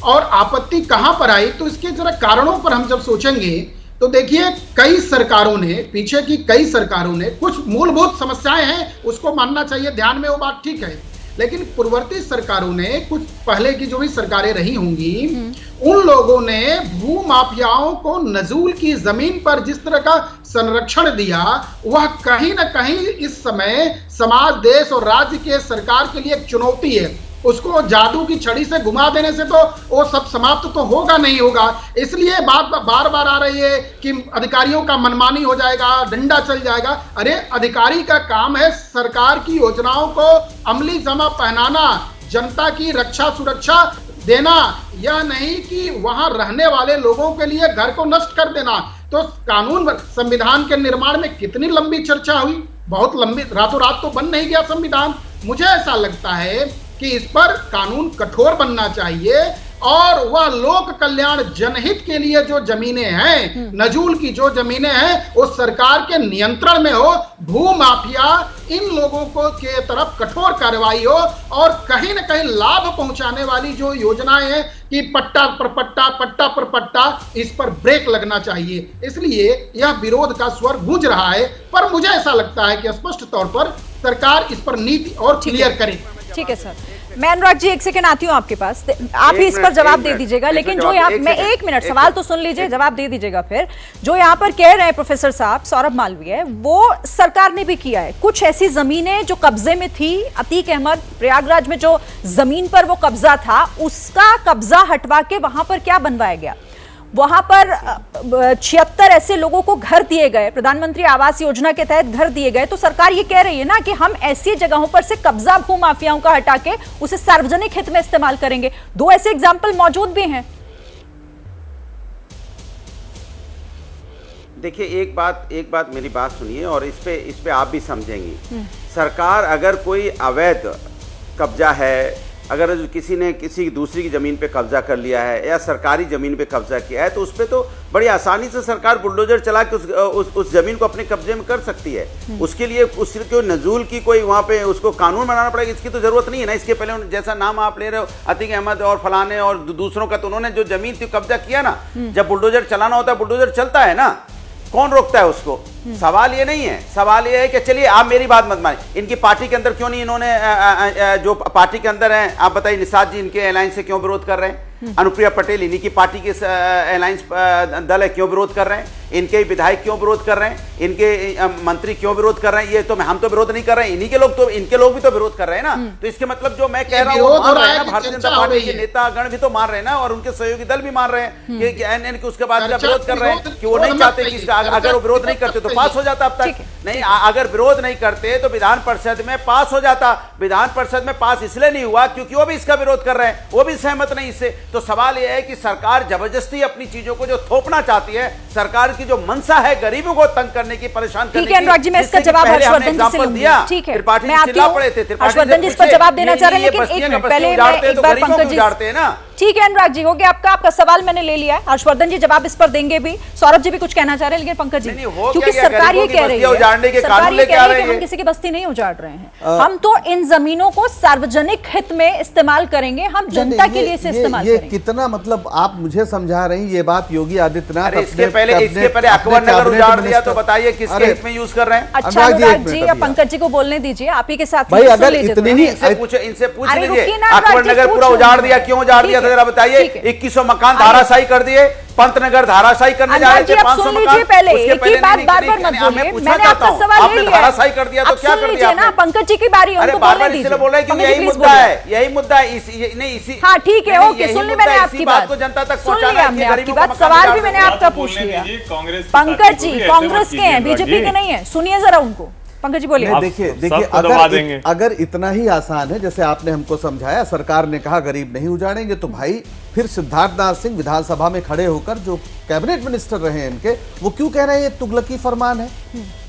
और आपत्ति कहां पर आई, तो इसके जरा कारणों पर हम जब सोचेंगे तो देखिए, कई सरकारों ने, पीछे की कई सरकारों ने, कुछ मूलभूत समस्याएं हैं उसको मानना चाहिए, ध्यान में वो बात ठीक है, लेकिन पूर्ववर्ती सरकारों ने, कुछ पहले की जो भी सरकारें रही होंगी, उन लोगों ने भू माफियाओं को नजूल की जमीन पर जिस तरह का संरक्षण दिया, वह कहीं ना कहीं इस समय समाज, देश और राज्य के सरकार के लिए एक चुनौती है। उसको जादू की छड़ी से घुमा देने से तो वो सब समाप्त तो होगा नहीं होगा। इसलिए बात बार बार आ रही है कि अधिकारियों का मनमानी हो जाएगा, डंडा चल जाएगा। अरे, अधिकारी का काम है सरकार की योजनाओं को अमली जमा पहनाना, जनता की रक्षा सुरक्षा देना, यह नहीं कि वहां रहने वाले लोगों के लिए घर को नष्ट कर देना। तो कानून संविधान के निर्माण में कितनी लंबी चर्चा हुई, बहुत लंबी, रातों रात तो बन नहीं गया संविधान। मुझे ऐसा लगता है कि इस पर कानून कठोर बनना चाहिए और वह लोक कल्याण जनहित के लिए जो जमीनें हैं, नजूल की जो जमीनें हैं, वो सरकार के नियंत्रण में हो। भू माफिया इन लोगों को के तरफ कठोर कार्रवाई हो और कहीं ना कहीं लाभ पहुंचाने वाली जो योजनाएं हैं कि पट्टा पर पट्टा, पट्टा पर पट्टा, इस पर ब्रेक लगना चाहिए। इसलिए यह विरोध का स्वर गूंज रहा है, पर मुझे ऐसा लगता है कि स्पष्ट तौर पर सरकार इस पर नीति और क्लियर करे। ठीक है सर, मैं अनुराग जी एक सेकंड आती हूँ आपके पास, आप ही इस पर जवाब दे दीजिएगा। लेकिन जो यहाँ, मैं एक मिनट सवाल तो सुन लीजिए, जवाब दे दीजिएगा। फिर जो यहाँ पर कह रहे हैं प्रोफेसर साहब, सौरभ मालवीय, वो सरकार ने भी किया है। कुछ ऐसी जमीनें जो कब्जे में थी, अतीक अहमद प्रयागराज में जो जमीन पर वो कब्जा था, उसका कब्जा हटवा के वहां पर क्या बनवाया गया, वहां पर 76 ऐसे लोगों को घर दिए गए, प्रधानमंत्री आवास योजना के तहत घर दिए गए। तो सरकार ये कह रही है ना कि हम ऐसी जगहों पर से कब्जा भू माफियाओं का हटा के उसे सार्वजनिक हित में इस्तेमाल करेंगे। दो ऐसे एग्जाम्पल मौजूद भी हैं। देखिए, एक बात मेरी बात सुनिए और इस पे आप भी समझेंगी। सरकार अगर कोई अवैध कब्जा है, अगर किसी ने किसी दूसरी की ज़मीन पे कब्जा कर लिया है या सरकारी ज़मीन पे कब्जा किया है, तो उस पर तो बड़ी आसानी से सरकार बुलडोजर चला के उस ज़मीन को अपने कब्जे में कर सकती है। उसके लिए उसको नजूल की कोई वहाँ पे उसको कानून बनाना पड़ेगा, इसकी तो ज़रूरत नहीं है ना। इसके पहले जैसा नाम आप ले रहे हो, अतीक अहमद और फलाने और दूसरों का, तो उन्होंने जो ज़मीन थी कब्जा किया ना, जब बुलडोजर चलाना होता है, बुलडोजर चलता है ना, कौन रोकता है उसको? सवाल ये नहीं है, सवाल ये है कि चलिए आप मेरी बात मत मानिए, इनकी पार्टी के अंदर क्यों नहीं, इन्होंने जो पार्टी के अंदर हैं, आप बताइए, निषाद जी इनके अलायंस से क्यों विरोध कर रहे हैं? अनुप्रिया पटेल इन्हीं की पार्टी के अलायंस दल है, क्यों विरोध कर रहे हैं? इनके विधायक क्यों विरोध कर रहे हैं? इनके मंत्री क्यों विरोध कर रहे हैं? ये तो हम तो विरोध नहीं कर रहे हैं, इन्हीं के लोग तो, इनके लोग भी तो विरोध कर रहे हैं ना। तो इसके मतलब जो मैं कह रहा हूँ मान रहे हैं ना, भारतीय जनता पार्टी के नेतागण भी तो मान रहे हैं ना, और उनके सहयोगी दल भी मान रहे हैं कि उसके बाद विरोध कर रहे हैं कि वो नहीं चाहते कि अगर वो विरोध नहीं करते तो पास हो जाता। अब तक नहीं, अगर विरोध नहीं करते तो विधान परिषद में पास हो जाता। विधान परिषद में पास इसलिए नहीं हुआ क्योंकि वो भी इसका विरोध कर रहे हैं, वो भी सहमत नहीं इससे। तो सवाल यह है कि सरकार जबरदस्ती अपनी चीजों को जो थोपना चाहती है, सरकार की जो मंशा है गरीबों को तंग करने की, परेशान करने की। ठीक है अनुराग जी, मैं इसका जवाब हर्षवर्धन जी से लूंगी। ठीक है, मैं आती हूं, हर्षवर्धन जी इस पर जवाब देना चाह रहे हैं, लेकिन एक मिनट पहले मैं एक बार पंकज जी, ठीक है अनुराग जी, हो गया आपका सवाल मैंने ले लिया है। हर्षवर्धन जी जवाब इस पर देंगे भी, सौरभ जी भी कुछ कहना चाह रहे हैं, लेकिन पंकज जी, क्योंकि सरकार ये कह रही है, सरकार ये कह रही है कि हम किसी की बस्ती नहीं उजाड़ रहे हैं, हम तो इन जमीनों को सार्वजनिक हित में इस्तेमाल करेंगे, हम जनता के लिए इसे इस्तेमाल करेंगे। कितना मतलब आप मुझे समझा रही हैं ये बात योगी आदित्यनाथ इसके पहले अकबर नगर उजाड़ दिया, तो बताइए किसके हित में यूज कर रहे हैं? अच्छा अनुराग जी या पंकज जी को बोलने दीजिए, आप ही के साथ भाई, अगर इतनी ही इनसे पूछ लीजिए, अकबर नगर पूरा उजाड़ दिया, क्यों उजाड़ दिया? जरा बताइए। 2100 मकान धाराशायी कर दिए, पंतनगर धाराशायी करने जा रहे थे, 500 मकान। पहले एक ही बात बार-बार मत बोलिए, मैंने आपका सवाल ले लिया, धाराशायी कर दिया तो क्या कर दिया ना? पंकज जी की बारी, उनको बोलने दीजिए। इसलिए बोल रहे हैं कि यही मुद्दा है, यही मुद्दा है। नहीं इसी, हाँ ठीक है, ओके, सुन ली मैंने आपकी बात को जनता तक पहुंचाना है, आपकी बात, सवाल भी मैंने आपका पूछ लिया। पंकज जी कांग्रेस के हैं, बीजेपी के नहीं है, सुनिए जरा उनको। पंकज जी बोलिए। देखिए, अगर इतना ही आसान है जैसे आपने हमको समझाया, सरकार ने कहा गरीब नहीं उजाड़ेंगे, तो भाई फिर सिद्धार्थनाथ सिंह विधानसभा में खड़े होकर, जो कैबिनेट मिनिस्टर रहे हैं इनके, वो क्यों कह रहे हैं ये तुगलकी फरमान है?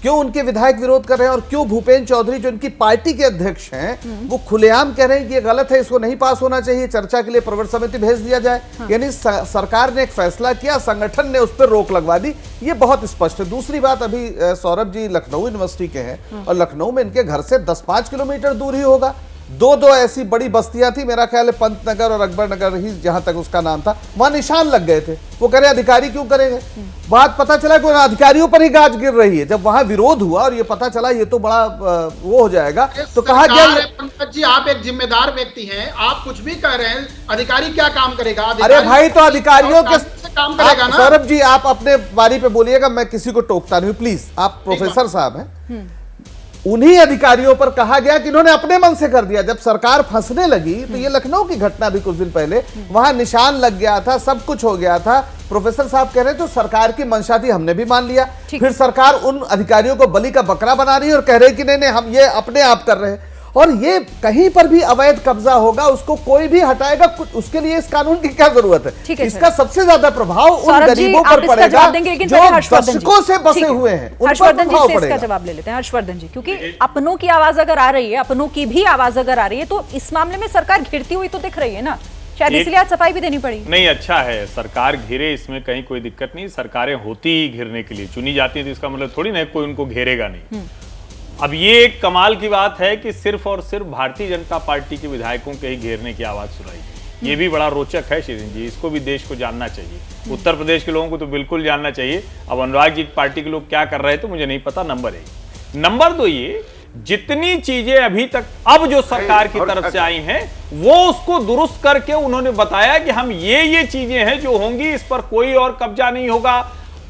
क्यों उनके विधायक विरोध कर रहे हैं? और क्यों भूपेंद्र चौधरी जो इनकी पार्टी के अध्यक्ष हैं, वो खुलेआम कह रहे हैं कि ये गलत है, इसको नहीं पास होना चाहिए, चर्चा के लिए प्रवर समिति भेज दिया जाए? यानी सरकार ने एक फैसला किया, संगठन ने उस पर रोक लगवा दी, ये बहुत स्पष्ट है। दूसरी बात, अभी सौरभ जी लखनऊ यूनिवर्सिटी के हैं और लखनऊ में इनके घर से 10-5 किलोमीटर दूर ही होगा दो ऐसी बड़ी बस्तियां थी, मेरा ख्याल है पंत नगर और अकबर नगर ही जहां तक उसका नाम था, वहां निशान लग गए थे। वो कह रहे अधिकारी क्यों करेंगे? बात पता चला कि अधिकारियों पर ही गाज गिर रही है। जब वहां विरोध हुआ और ये पता चला ये तो बड़ा वो हो जाएगा, तो कहा गया पंकज जी आप एक जिम्मेदार व्यक्ति हैं, आप कुछ भी कह रहे हैं, अधिकारी क्या काम करेगा? अरे भाई, तो अधिकारियों के काम करेगा ना। सौरभ जी आप अपने बारी पे बोलिएगा, मैं किसी को टोकता नहीं, प्लीज। आप प्रोफेसर साहब हैं, उन्हीं अधिकारियों पर कहा गया कि इन्होंने अपने मन से कर दिया। जब सरकार फंसने लगी तो ये लखनऊ की घटना भी कुछ दिन पहले, वहां निशान लग गया था, सब कुछ हो गया था। प्रोफेसर साहब कह रहे हैं तो सरकार की मंशा थी, हमने भी मान लिया। फिर सरकार उन अधिकारियों को बलि का बकरा बना रही है और कह रहे हैं कि नहीं हम ये अपने आप कर रहे हैं। और ये कहीं पर भी अवैध कब्जा होगा उसको कोई भी हटाएगा, उसके लिए इस कानून की क्या जरूरत है? इसका सबसे ज्यादा प्रभाव उन गरीबों पर पड़ेगा जो दशकों से बसे हुए हैं। हर्षवर्धन जी से इसका जवाब ले लेते हैं। हर्षवर्धन जी, क्योंकि अपनों की आवाज अगर आ रही है, अपनों की भी आवाज अगर आ रही है, तो इस मामले में सरकार घिरती हुई तो दिख रही है ना, शायद इसलिए आज सफाई भी देनी पड़ी। नहीं, अच्छा है सरकार घिरे, इसमें कहीं कोई दिक्कत नहीं। सरकारें होती ही घिरने के लिए, चुनी जाती है तो इसका मतलब थोड़ी ना कोई उनको घेरेगा नहीं। अब ये एक कमाल की बात है कि सिर्फ और सिर्फ भारतीय जनता पार्टी के विधायकों के ही घेरने की आवाज सुनाई। ये भी बड़ा रोचक है शिरीन जी, इसको भी देश को जानना चाहिए। उत्तर प्रदेश के लोगों को तो बिल्कुल जानना चाहिए। अब अनुराग जी पार्टी के लोग क्या कर रहे थे मुझे नहीं पता, नंबर 1। नंबर 2, ये जितनी चीजें अभी तक अब जो सरकार की तरफ से आई हैं वो उसको दुरुस्त करके उन्होंने बताया कि हम ये चीजें हैं जो होंगी, इस पर कोई और कब्जा नहीं होगा।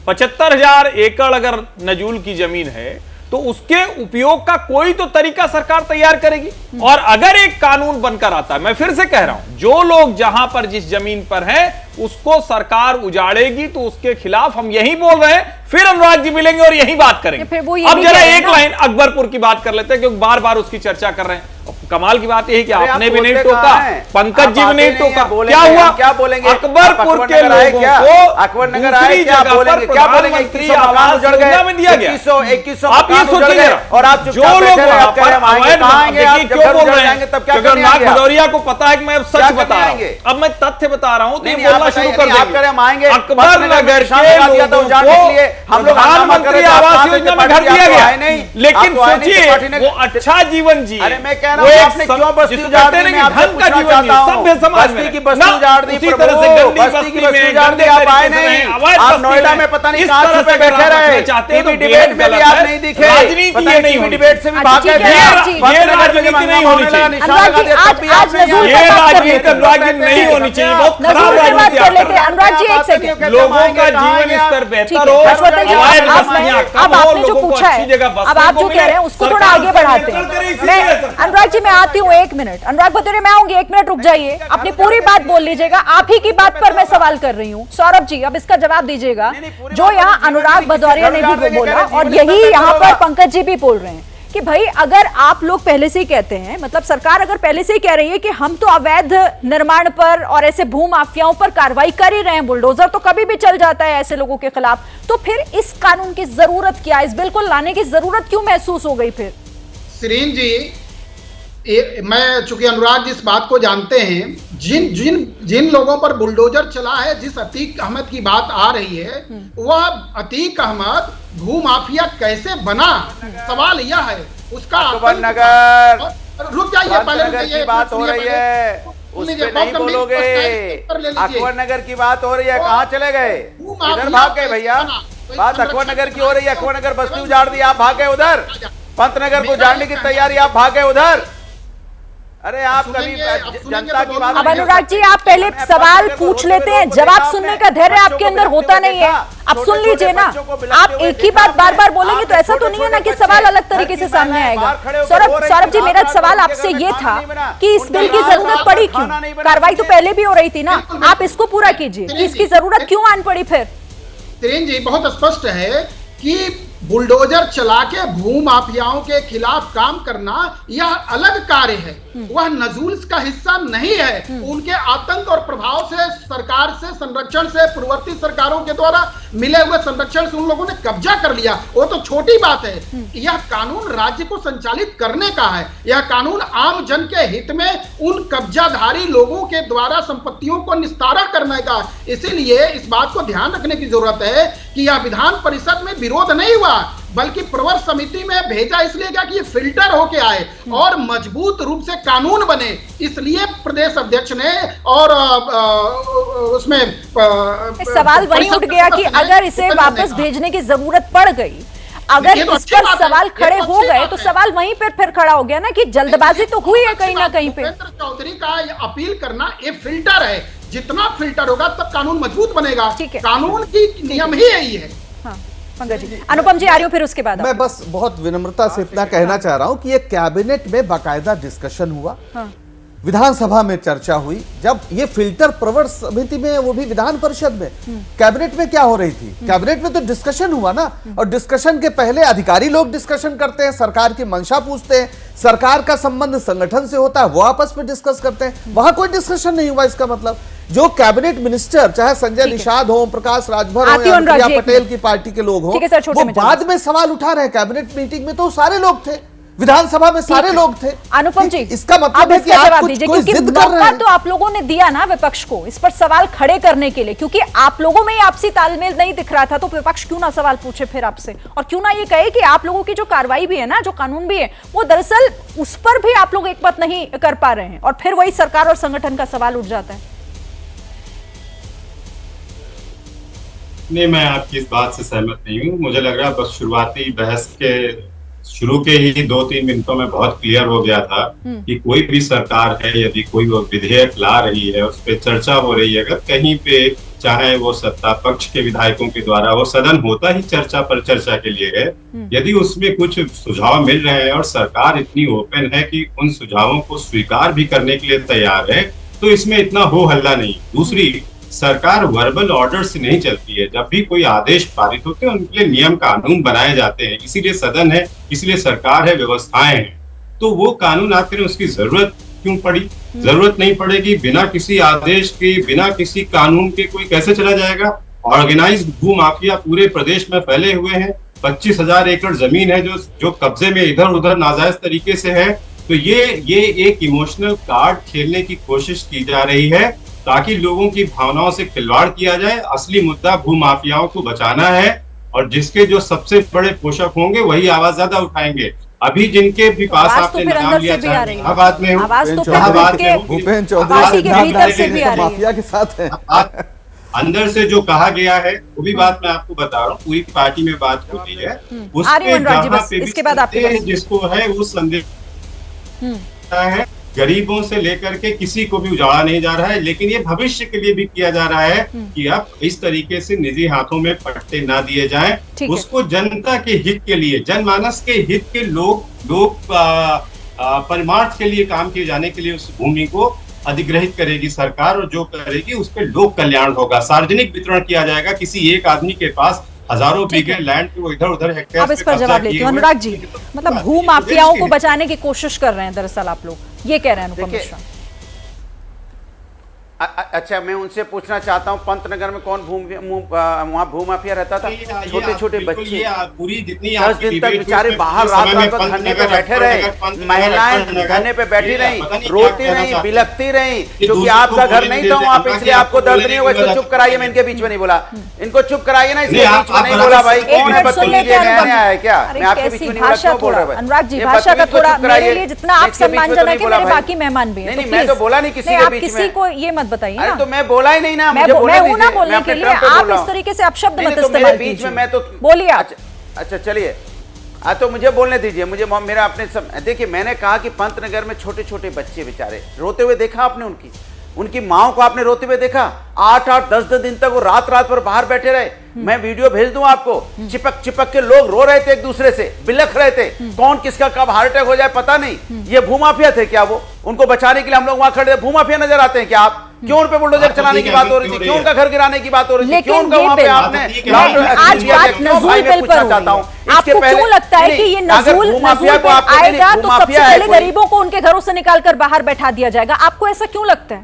75,000 एकड़ अगर नजूल की जमीन है तो उसके उपयोग का कोई तो तरीका सरकार तैयार करेगी। और अगर एक कानून बनकर आता है, मैं फिर से कह रहा हूं, जो लोग जहां पर जिस जमीन पर हैं उसको सरकार उजाड़ेगी तो उसके खिलाफ हम यही बोल रहे हैं। फिर अनुराग जी मिलेंगे और यही बात करेंगे। अब जरा एक लाइन अकबरपुर की बात कर लेते हैं क्योंकि बार बार उसकी चर्चा कर रहे हैं। कमाल की बात यह है कि आपने भी नहीं टोका, पंकज जी भी नहीं टोका, क्या हुआ? क्या बोलेंगे? अकबरपुर के लोगों को अकबर नगर आए, क्या बोलेंगे? क्या बोलेंगे? 2100 मकान उजड़ गए में दिया गया। 2100 आप ये सोचिए और आप जो लोग वहां पर अवैध क्यों बोल रहे हैं? तब क्या नाग भदौरिया को पता है कि मैं सच बता रहा हूं, अब मैं तथ्य बता रहा हूं तो ये बोलना शुरू कर देंगे। अकबर नगर के लोगों को प्रधानमंत्री आवास योजना में घर दिया गया, लेकिन सोचिए वो अच्छा जीवन जी, अरे मैं कह रहा हूं आपने क्यों बस्ती उजाड़ दी? मैं आपसे पूछना चाहता हूं, सभ्य समाज में बस्ती की बस्ती उजाड़ दी, उसी तरह से गंदी बस्ती की बस्ती बस्ती में उजाड़ दी, आप आए नहीं। आप नोएडा में पता नहीं कहां छुपे बैठे रहे, टीवी डिबेट में भी आप नहीं दिखे, राजनीति ये नहीं होनी, डिबेट से भी भाग गए थे। ये राजनीति नहीं होनी चाहिए, ये राजनीति नहीं होनी चाहिए, बहुत खराब राजनीति अनुराग जी एक सेकंड, लोगों का जीवन स्तर बेहतर हो, अब आपने जो पूछा है, अब आप जो कह रहे हैं उसको थोड़ा आगे बढ़ाते हैं। अनुराग जी मैं आती हूँ, 1 मिनट। अनुराग भदौरिया मैं आऊंगी, 1 मिनट रुक जाइए, अपनी पूरी बात बोल लीजिएगा। आप ही की बात पर मैं सवाल कर रही हूँ। सौरभ जी अब इसका जवाब दीजिएगा। जो यहाँ अनुराग भदौरिया ने भी बोला और यही यहाँ पर पंकज जी भी बोल रहे हैं कि भाई अगर आप लोग पहले से ही कहते हैं, मतलब सरकार अगर पहले से ही कह रही है कि हम तो अवैध निर्माण पर और ऐसे भू माफियाओं पर कार्रवाई कर ही रहे हैं, बुलडोजर तो कभी भी चल जाता है ऐसे लोगों के खिलाफ, तो फिर इस कानून की जरूरत क्या, इस बिल को लाने की जरूरत क्यों महसूस हो गई? फिर शिरीन जी, मैं चूंकि अनुराग जी इस बात को जानते हैं, जिन लोगों पर बुलडोजर चला है, जिस अतीक अहमद की बात आ रही है, वह अतीक अहमद भू माफिया कैसे बना, सवाल यह है उसका। अकबर नगर, रुक जाइए, पहले की बात हो रही है, उस पे नहीं बोलोगे। अकबर नगर की बात हो रही है, कहाँ चले गए? इधर भाग गए भैया, बात अकबर नगर की हो रही है। अकबर नगर बस्ती उजाड़ दी, आप भाग गए उधर। पंतनगर को उजाड़ने की तैयारी, आप भाग गए उधर। अरे आप कभी जनता की बात। अब अनुराग जी आप पहले सवाल पूछ लेते हैं, जवाब सुनने का धैर्य आपके अंदर होता नहीं है। अब सुन लीजिए ना, आप एक ही बात बार बार बोलेंगे तो ऐसा तो नहीं है ना कि सवाल अलग तरीके से सामने आएगा। सौरभ जी मेरा सवाल आपसे ये था कि इस बिल की जरूरत पड़ी क्यों? कार्रवाई तो पहले भी हो रही थी ना, आप इसको पूरा कीजिए कि इसकी जरूरत क्यों आन पड़ी? फिर शिरीन जी बहुत स्पष्ट है कि बुलडोजर चला के भू माफियाओं के खिलाफ काम करना यह अलग कार्य है, वह नजूल का हिस्सा नहीं है। उनके आतंक और प्रभाव से, सरकार से, संरक्षण से, पूर्ववर्ती सरकारों के द्वारा मिले हुए संरक्षण से उन लोगों ने कब्जा कर लिया, वो तो छोटी बात है। यह कानून राज्य को संचालित करने का है, यह कानून आम जन के हित में उन कब्जाधारी लोगों के द्वारा संपत्तियों को निस्तारा करने का। इसीलिए इस बात को ध्यान रखने की जरूरत है कि यह विधान परिषद में विरोध नहीं हुआ, बल्कि प्रवर समिति में भेजा इसलिए गया कि ये फिल्टर होके आए और मजबूत रूप से कानून बने। इसलिए प्रदेश अध्यक्ष ने और उसमें सवाल वही उठ गया कि अगर इसे वापस भेजने की जरूरत पड़ गई, अगर इस पर सवाल खड़े हो गए तो सवाल वहीं पर फिर खड़ा हो गया ना कि जल्दबाजी तो हुई है कहीं ना कहीं पे। चौधरी का अपील करना ये फिल्टर है, जितना फिल्टर होगा तब कानून मजबूत बनेगा। कानून की नियम ही यही है। अनुपम जी आ रही हूं फिर उसके बाद। मैं बस बहुत विनम्रता से इतना कहना चाह रहा हूं कि ये कैबिनेट में बाकायदा डिस्कशन हुआ, विधानसभा में चर्चा हुई, जब ये फिल्टर प्रवर समिति में, वो भी विधान परिषद में, कैबिनेट में क्या हो रही थी? कैबिनेट में तो डिस्कशन हुआ ना, और डिस्कशन के पहले अधिकारी लोग डिस्कशन करते हैं, सरकार की मंशा पूछते हैं, सरकार का संबंध संगठन से होता है, वो आपस में डिस्कस करते हैं, वहां कोई डिस्कशन नहीं हुआ। इसका मतलब जो कैबिनेट मिनिस्टर, चाहे संजय निषाद हो, प्रकाश राजभर हो या प्रिया पटेल की पार्टी के लोग हो, वो बाद में सवाल उठा रहे हैं। कैबिनेट मीटिंग में तो सारे लोग थे, विधानसभा में सारे लोग थे। अनुपम जी, इसका मतलब है कि आप कुछ कोई जिद कर रहे हैं। तो आप लोगों ने दिया ना विपक्ष को इस पर सवाल खड़े करने के लिए, क्योंकि आप लोगों में ही आपसी तालमेल नहीं दिख रहा था, तो विपक्ष क्यों ना सवाल पूछे फिर आपसे, और क्यों ना ये कहे कि आप लोगों की जो कार्रवाई भी है ना, जो कानून भी है, वो दरअसल उस पर भी आप लोग एक मत नहीं कर पा रहे हैं, और फिर वही सरकार और संगठन का सवाल उठ जाता है। नहीं, मैं आपकी इस बात से सहमत नहीं हूँ। मुझे लग रहा है बस शुरुआती बहस के शुरू के ही 2-3 मिनटों में बहुत क्लियर हो गया था कि कोई भी सरकार है, यदि कोई वो विधेयक ला रही है, उस पर चर्चा हो रही है, अगर कहीं पे चाहे वो सत्ता पक्ष के विधायकों के द्वारा, वो सदन होता ही चर्चा पर चर्चा के लिए है, यदि उसमें कुछ सुझाव मिल रहे हैं और सरकार इतनी ओपन है कि उन सुझावों को स्वीकार भी करने के लिए तैयार है, तो इसमें इतना हो हल्ला नहीं। दूसरी, सरकार वर्बल ऑर्डर से नहीं चलती है। जब भी कोई आदेश पारित होते हैं, उनके लिए नियम कानून बनाए जाते हैं, इसीलिए सदन है, इसलिए सरकार है, व्यवस्थाएं हैं। तो वो कानून आखिर उसकी जरूरत क्यों पड़ी? जरूरत नहीं पड़ेगी। बिना किसी आदेश के, बिना किसी कानून के कोई कैसे चला जाएगा? ऑर्गेनाइज्ड भू माफिया पूरे प्रदेश में फैले हुए हैं। 25,000 एकड़ जमीन है जो कब्जे में इधर उधर नाजायज तरीके से है। तो ये एक इमोशनल कार्ड खेलने की कोशिश की जा रही है ताकि लोगों की भावनाओं से खिलवाड़ किया जाए। असली मुद्दा भू माफियाओं को बचाना है, और जिसके जो सबसे बड़े पोषक होंगे वही आवाज ज्यादा उठाएंगे। अभी जिनके भी पास आपने नाम लिया, इलाहाबाद में भूपेंद्र चौधरी माफिया के साथ है, अंदर से जो कहा गया है वो भी बात मैं आपको बता रहा हूँ, पूरी पार्टी में बात होती है, उसके जहाँ पे भी जिसको है वो संदेश है, गरीबों से लेकर के किसी को भी उजाड़ा नहीं जा रहा है। लेकिन ये भविष्य के लिए भी किया जा रहा है कि अब इस तरीके से निजी हाथों में पट्टे ना दिए जाएं। उसको जनता के हित के लिए, जनमानस के हित के लोग परमार्थ के लिए काम किए जाने के लिए उस भूमि को अधिग्रहित करेगी सरकार, और जो करेगी उस पर लोक कल्याण होगा। सार्वजनिक वितरण किया जाएगा। किसी एक आदमी के पास हजारों बीघे लैंड को इधर उधर हेक्टेयर अब इस पर जवाब लेती हूँ। अनुराग जी, मतलब भू माफियाओं को बचाने की कोशिश कर रहे हैं दरअसल आप लोग, ये कह रहे हैं अनुपम मिश्रा। अच्छा, मैं उनसे पूछना चाहता हूँ, पंतनगर में कौन वहाँ भू माफिया रहता था? छोटे छोटे बच्चे 10 दिन तक बेचारे बाहर रात रात भर धरने पे बैठे रहे, महिलाएं धरने पे बैठी रही, रोती रही, बिलखती रही, क्योंकि आपका घर नहीं था वहाँ पे, इसलिए आपको दर्द नहीं हुआ। इसको चुप कराइए, मैं इनके बीच में नहीं बोला, इनको चुप कराइए ना, इसके बीच में नहीं बोला। भाई कौन है बदतमीजी नया है क्या? मैं आपके बीच में नहीं बोला, क्यों बोल रहे हैं? अनुराग जी, भाषा का थोड़ा मेरे लिए जितना आप सम्मानजनक है, मेरे बाकी मेहमान भी हैं, मैं तो बोला नहीं किसी के बीच में। किसी को ये बताइए ना, तो मैं बोला ही नहीं ना, मैं हूं ना बोलने के लिए, आप इस तरीके से आप शब्द मत इस्तेमाल बीच में, मैं तो बोलिए आप। अच्छा चलिए, तो मुझे बोलने दीजिए, मुझे मेरा अपने देखिए, मैंने कहा कि पंतनगर में छोटे छोटे बच्चे बेचारे रोते हुए देखा आपने, उनकी माओ को आपने रोते हुए देखा। 8-8, 10-10 दिन तक वो रात रात भर बाहर बैठे रहे। मैं वीडियो भेज दूं आपको, चिपक चिपक के लोग रो रहे थे, एक दूसरे से बिलख रहे थे, कौन किसका कब हार्ट अटैक हो जाए पता नहीं। ये भूमाफिया थे क्या? वो उनको बचाने के लिए हम लोग वहां खड़े थे। भूमाफिया नजर आते हैं क्या आप? क्यों उन पे बुलडोजर चलाने की बात हो रही थी? क्यों उनका घर गिराने की बात हो रही थी? क्यों उनका वहां पे आपने आज बात नजूल बिल पर हो रही है। आपको क्यों लगता है कि ये नजूल बिल आएगा तो सबसे पहले गरीबों को उनके घरों से निकालकर बाहर बैठा दिया जाएगा? आपको ऐसा क्यों लगता है?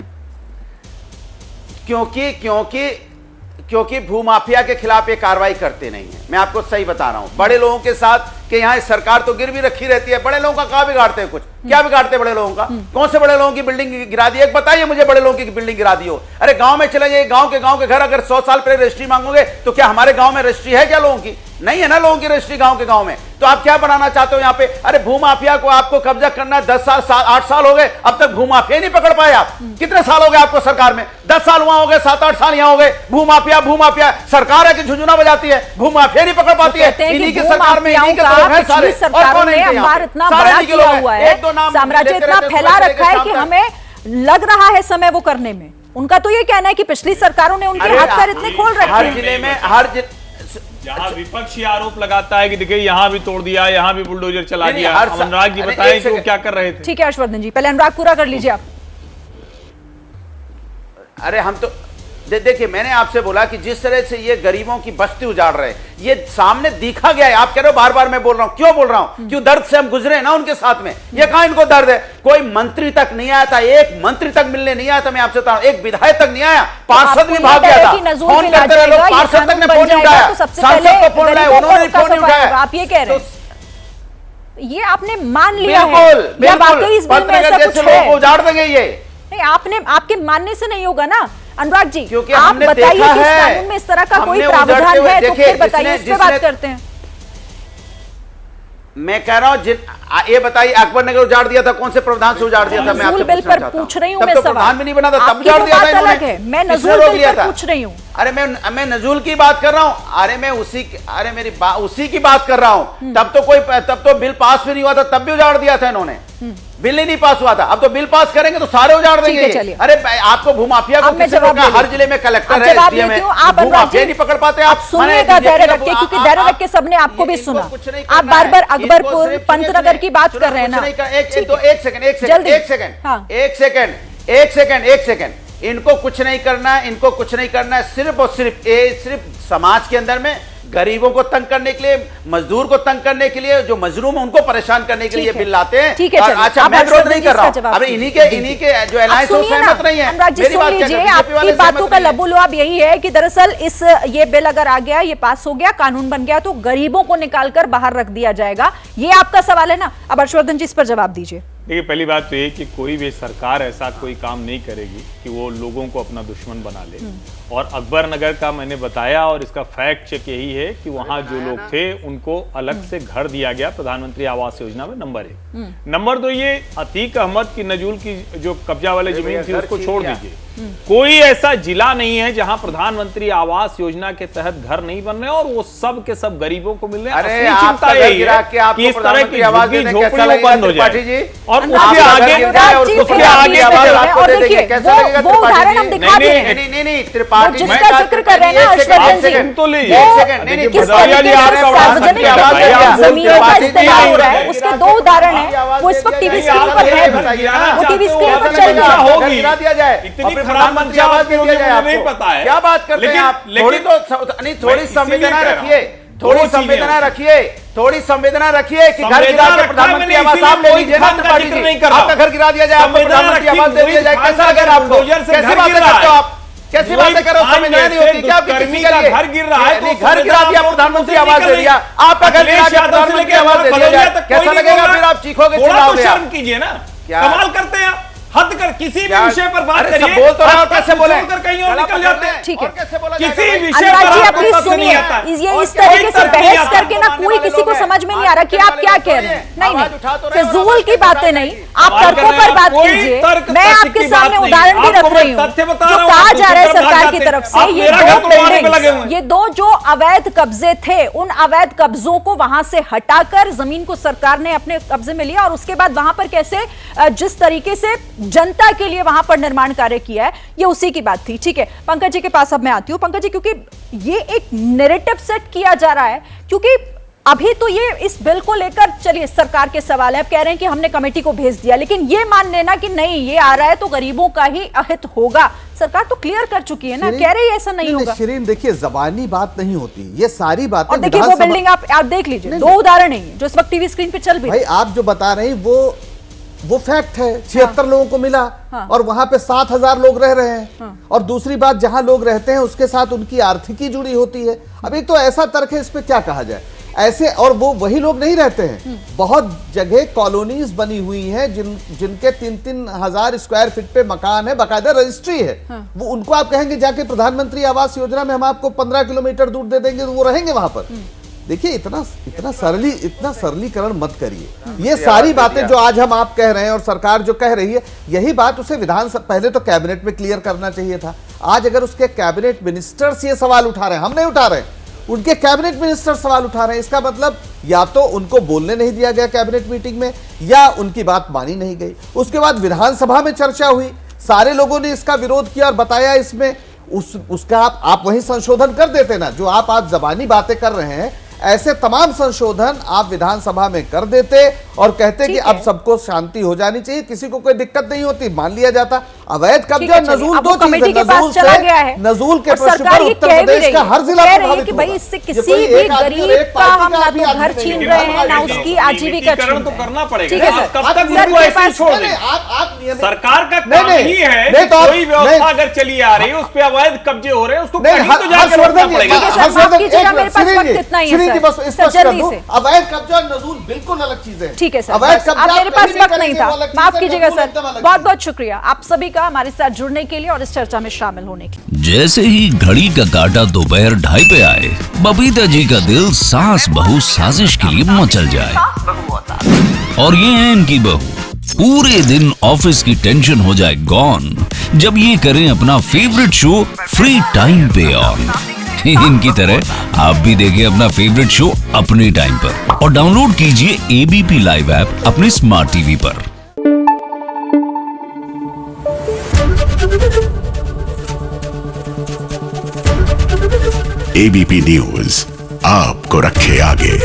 क्योंकि भूमाफिया के खिलाफ ये कार्रवाई करते नहीं है। मैं आपको सही बता रहा हूं, बड़े लोगों के साथ कि यहाँ सरकार तो गिरवी रखी रहती है, बड़े लोगों का कहाँ बिगाड़ते हैं? कुछ क्या बिगाड़ते हैं बड़े लोगों का? कौन से बड़े लोगों की बिल्डिंग गिरा दी? एक बताइए मुझे, बड़े लोगों की बिल्डिंग गिरा दी हो? अरे गांव में चले जाइए, गांव के घर अगर 100 साल पहले रजिस्ट्री मांगोगे तो क्या हमारे गांव में रजिस्ट्री है क्या लोगों की? नहीं है ना लोगों की रजिस्ट्री गांव में। तो आप क्या बनाना चाहते हो यहाँ पे? अरे भूमाफिया को आपको कब्जा करना है, 10 साल 8 साल हो गए, अब तक भूमाफिया नहीं पकड़ पाए आप। कितने साल हो गए आपको सरकार में? 10 साल वहां हो गए, 7-8 साल यहाँ हो गए। भूमाफिया सरकार है कि झुंझुना बजाती है, भूमाफिया नहीं पकड़ पाती है। इन्हीं की सरकार में इन्हीं के लोग हैं सारे, सरकारों ने अंबार इतना बड़ा किया हुआ है, साम्राज्य इतना फैला रखा है कि हमें लग रहा है समय वो करने में। उनका तो ये कहना है कि पिछली सरकारों ने उनके हाथ पैर इतने खोल रखे हैं। हर जिले में जहाँ विपक्ष आरोप लगाता है कि देखिए यहाँ भी तोड़ दिया, यहाँ भी बुलडोजर चला दिया। अनुराग जी बताएं कि वो क्या कर रहे थे? ठीक है हर्षवर्धन जी, पहले अनुराग पूरा कर लीजिए आप। अरे हम तो देखिए, मैंने आपसे बोला कि जिस तरह से ये गरीबों की बस्ती उजाड़ रहे हैं, ये सामने दिखा गया है। आप कह रहे हो बार बार मैं बोल रहा हूं, क्यों बोल रहा हूं? क्यों दर्द से हम गुजरे ना उनके साथ में। ये कहां इनको दर्द है? कोई मंत्री तक नहीं आया था, एक मंत्री तक मिलने नहीं आया था। मैं आपसे बता रहा हूं, एक विधायक तक नहीं आया, पार्षद भी भाग गया था। फोन करते रहे लोग, पार्षद तक ने फोन नहीं उठाया, सांसद को फोन उठाया, उन्होंने फोन नहीं उठाया। आप ये कह रहे हैं, ये आपने मान लिया बिल्कुल, है या वाकई इस बिल में ऐसा कुछ है? लोग उजाड़ देंगे ये। नहीं, आपके मानने से नहीं होगा ना अनुराग जी। क्योंकि आप हमने बताइए देखा कि इस है, कानून में इस तरह का कोई हमने प्रावधान उजाड़ते हुए है तो देखे, फिर बताइए, इस पे बात करते हैं। मैं कह रहा हूं, ये बताइए अकबर नगर उजाड़ दिया था, कौन से प्रावधान से उजाड़ दिया था? मैं आपसे बिल पूछना पर चाहता हूं। पूछ रही हूं तब मैं तो सवाल। प्रधान भी नहीं बना था, तब आपकी उजाड़ तो दिया था बात इन्होंने। अलग है, मैं किसने नजूल रोक बिल लिया पर था? पूछ रही हूं। अरे मैं नजूल की बात कर रहा हूं। अरे मैं उसी की बात कर रहा हूं। तब तो बिल पास भी नहीं हुआ था, तब भी उजाड़ दिया था इन्होंने। बिल ही नहीं पास हुआ था। अब तो बिल पास करेंगे तो सारे उजाड़ देंगे। अरे आपको भूमाफिया को किसने रोका? हर जिले में कलेक्टर है, एसडीएम है, भूमाफिया नहीं पकड़ पाते आप। सुनिएगा धैर्य रख के, क्योंकि धैर्य रख के सबने आपको भी सुना। आप बार बार अकबरपुर पंतनगर की बात कर रहे हैं ना। एक सेकंड, इनको कुछ नहीं करना है, इनको कुछ नहीं करना है। सिर्फ और सिर्फ समाज के अंदर में गरीबों को तंग करने के लिए, मजदूर को तंग करने के लिए, जो मजलूम है उनको परेशान करने के लिए ये बिल लाते हैं। ठीक है, अच्छा, मैं विरोध नहीं कर रहा हूं। अब इन्हीं के जो अलायंस हो सहमत नहीं है। अनुराग जी सुन लीजिए, आपकी बातों का लबोलुआब यही है कि दरअसल ये बिल अगर आ गया, ये पास हो गया, कानून बन गया, तो गरीबों को निकालकर बाहर रख दिया जाएगा। ये आपका सवाल है ना। अब हर्षवर्धन जी इस पर जवाब दीजिए। देखिए, पहली बात तो ये कि कोई भी सरकार ऐसा कोई काम नहीं करेगी कि वो लोगों को अपना दुश्मन बना ले। और अकबर नगर का मैंने बताया, और इसका फैक्ट चेक यही है कि वहां जो लोग थे उनको अलग से घर दिया गया प्रधानमंत्री आवास योजना में, नंबर 1। नंबर 2, ये अतीक अहमद की नजूल की जो कब्जा वाली जमीन थी उसको छोड़ दीजिए। कोई ऐसा जिला नहीं है जहां प्रधानमंत्री आवास योजना के तहत घर नहीं बन रहे और वो सब के सब गरीबों को मिल रहे हैं। असली चिंता यही है कि इस तरह की झोपड़ी बंद हो जाए। और उसके आगे वो उदाहरण हम दिखा रहे हैं। नहीं, त्रिपाठी जिसका जिक्र कर रहे हैं ना हर्षवर्धन जी, किस तरीके से सार्वजनिक जमीनों का इस्तेमाल हो रहा है, उसके 2 उदाहरण हैं। वो इस वक्त टीवी स्क्रीन पर है, वो टीवी स्क्रीन पर चल रहा होगी। दिया जाए, इतनी प्रधानमंत्री आवास दे दिया जाए, नहीं पता है। क्या बात करते हैं आप? थोड़ी संवेदना रखिए, थोड़ी संवेदना रखिए कि घर गिरा के प्रधानमंत्री आवास आप ले लीजिए ना। आपका घर गिरा दिया जाए, आपको प्रधानमंत्री आवास दे दिया जाए, कैसा लगेगा आपको? कैसी बातें करते हो आप? कैसी बातें कर रहे हो? संवेदना नहीं होती क्या आपकी किसी के लिए? घर गिर रहा है, घर गिरा दिया, प्रधानमंत्री आवास दे दिया, आपका घर गिरा दिया, प्रधानमंत्री आवास दे दिया जाए, कैसा लगेगा? फिर आप चीखोगे, चिल्लाओगे। शर्म कीजिए ना, कमाल करते हैं आप। हद कर किसी भी विषय पर बात करिए, बोल तो रहा हूं, कैसे बोले? कहीं और निकल जाते हैं। ठीक है, किसी विषय अनुराग जी पर अपनी सुनिए, ये इस तरीके से बहस करके ना कोई किसी को समझ में नहीं आ रहा कि आप क्या कह रहे हैं। नहीं, फिजूल की बातें नहीं, आप तर्कों पर बात कीजिए। मैं आपके सामने उदाहरण भी रख रही हूँ जो कहा जा रहा है सरकार की तरफ से। ये 2 जो अवैध कब्जे थे, उन अवैध कब्जों को वहां से हटाकर जमीन को सरकार ने अपने कब्जे में लिया और उसके बाद वहां पर कैसे जिस तरीके से जनता के लिए वहां पर निर्माण कार्य किया है, ये उसी की बात थी। ठीक है, पंकज जी के पास अब मैं आती हूं। पंकज जी, क्योंकि ये एक नैरेटिव सेट किया जा रहा है, क्योंकि अभी तो ये इस बिल को लेकर चलिए सरकार के सवाल है, अब कह रहे हैं कि हमने कमेटी को भेज दिया, लेकिन ये मान लेना कि नहीं ये आ रहा है तो गरीबों का ही अहित होगा, सरकार तो क्लियर कर चुकी है ना, कह रही है ऐसा नहीं होगा। शिरीन देखिए, जबानी बात नहीं होती, ये सारी बातें। और देखिए वो बिल्डिंग आप देख लीजिए, 2 उदाहरण है जो इस वक्त टीवी स्क्रीन पे चल भी। भाई आप जो बता रहे हैं वो फैक्ट है। 76 लोगों को मिला और वहां पे 7000 लोग रह रहे हैं। और दूसरी बात, जहां लोग रहते हैं उसके साथ उनकी आर्थिकी जुड़ी होती है। अब एक तो ऐसा तर्क है, इस पे क्या कहा जाए ऐसे, और वो वही लोग नहीं रहते हैं। बहुत जगह कॉलोनीज बनी हुई हैं जिनके 3-3 हजार स्क्वायर फीट पे मकान है, बाकायदा रजिस्ट्री है। वो उनको आप कहेंगे जाके प्रधानमंत्री आवास योजना में हम आपको 15 किलोमीटर दूर दे देंगे, तो वो रहेंगे वहां पर। देखिए, इतना सरलीकरण मत करिए। ये सारी बातें जो आज हम आप कह रहे हैं और सरकार जो कह रही है, यही बात उसे पहले तो कैबिनेट में क्लियर करना चाहिए था। आज अगर उसके कैबिनेट मिनिस्टर्स ये सवाल उठा रहे हैं, हम नहीं उठा रहे हैं, उनके कैबिनेट मिनिस्टर सवाल उठा रहे हैं, इसका मतलब या तो उनको बोलने नहीं दिया गया कैबिनेट मीटिंग में, या उनकी बात मानी नहीं गई। उसके बाद विधानसभा में चर्चा हुई, सारे लोगों ने इसका विरोध किया और बताया इसमें उसका आप वही संशोधन कर देते ना, जो आप आज जबानी बातें कर रहे हैं, ऐसे तमाम संशोधन आप विधानसभा में कर देते और कहते कि ठीक अब है। सबको शांति हो जानी चाहिए, किसी को कोई दिक्कत नहीं होती, मान लिया जाता। अवैध ठीक कब्जा है, चलिए, नजूल अब दो वो कमेटी चीज के है, पास नजूल चला से गया है। नजूल के और प्रश्न सरकार पर ये उत्तर कह भी प्रदेश रही का है, हर जिला कह रही है प्रभावित कि भाई होगा। इससे ये किसी कोई भी एक आदमी और गरीब एक का पार्टी हम ना अभी तो आदमी घर नहीं छीन है। रहे हैं ना आप उसकी आजीविका छीन नियमितीकरण तो रहे हैं। करना पड़ेगा। ठीक है आप सर, कब तक सर उनको के ऐसे ही पास- छोड़ नहीं, देंगे? नहीं, आप नियमित सरकार का नहीं, काम नहीं, ही है नहीं, कि तो आप- कोई व्यवस्था नहीं। अगर चली आ रही है उस पे अवैध कब्जे हो रहे हैं, उसको नहीं, कहीं तो जाकर हर्षवर्धन रोकना जी, पड़ेगा। ठीक है सर, हर्षवर्धन, माफ कीजिएगा, एक मेरे पास मिनट, वक्त श्रीजी, इतना ही है, श्रीजी, सर। बस सर, स्पष्ट कर जल्दी दूं, से। अवैध कब्जा और नजूल बिल्कुल अलग चीजें हैं। ठीक है सर, अवैध बस अब कब्जा मेरे पास कहीं भी वक्त नहीं करेंगे, था, वो अलग चीज माफ है, कीजिएगा नजूल सर। एकदम अलग बहुत चीज बहुत शुक्रिया आप सभी का हमारे साथ जुड़ने के लिए और इस चर्चा में शामिल होने के लिए। जैसे ही घड़ी का काटा दोपहर 2:30 पे आए, बबीता जी का दिल सास बहू साजिश के लिए मचल जाए। और ये है इनकी बहू, पूरे दिन ऑफिस की टेंशन हो जाए गॉन जब ये करें अपना फेवरेट शो फ्री टाइम पे ऑन। इनकी तरह आप भी देखें अपना फेवरेट शो अपने टाइम पर और डाउनलोड कीजिए एबीपी लाइव ऐप अपने स्मार्ट टीवी पर। एबीपी न्यूज आपको रखे आगे।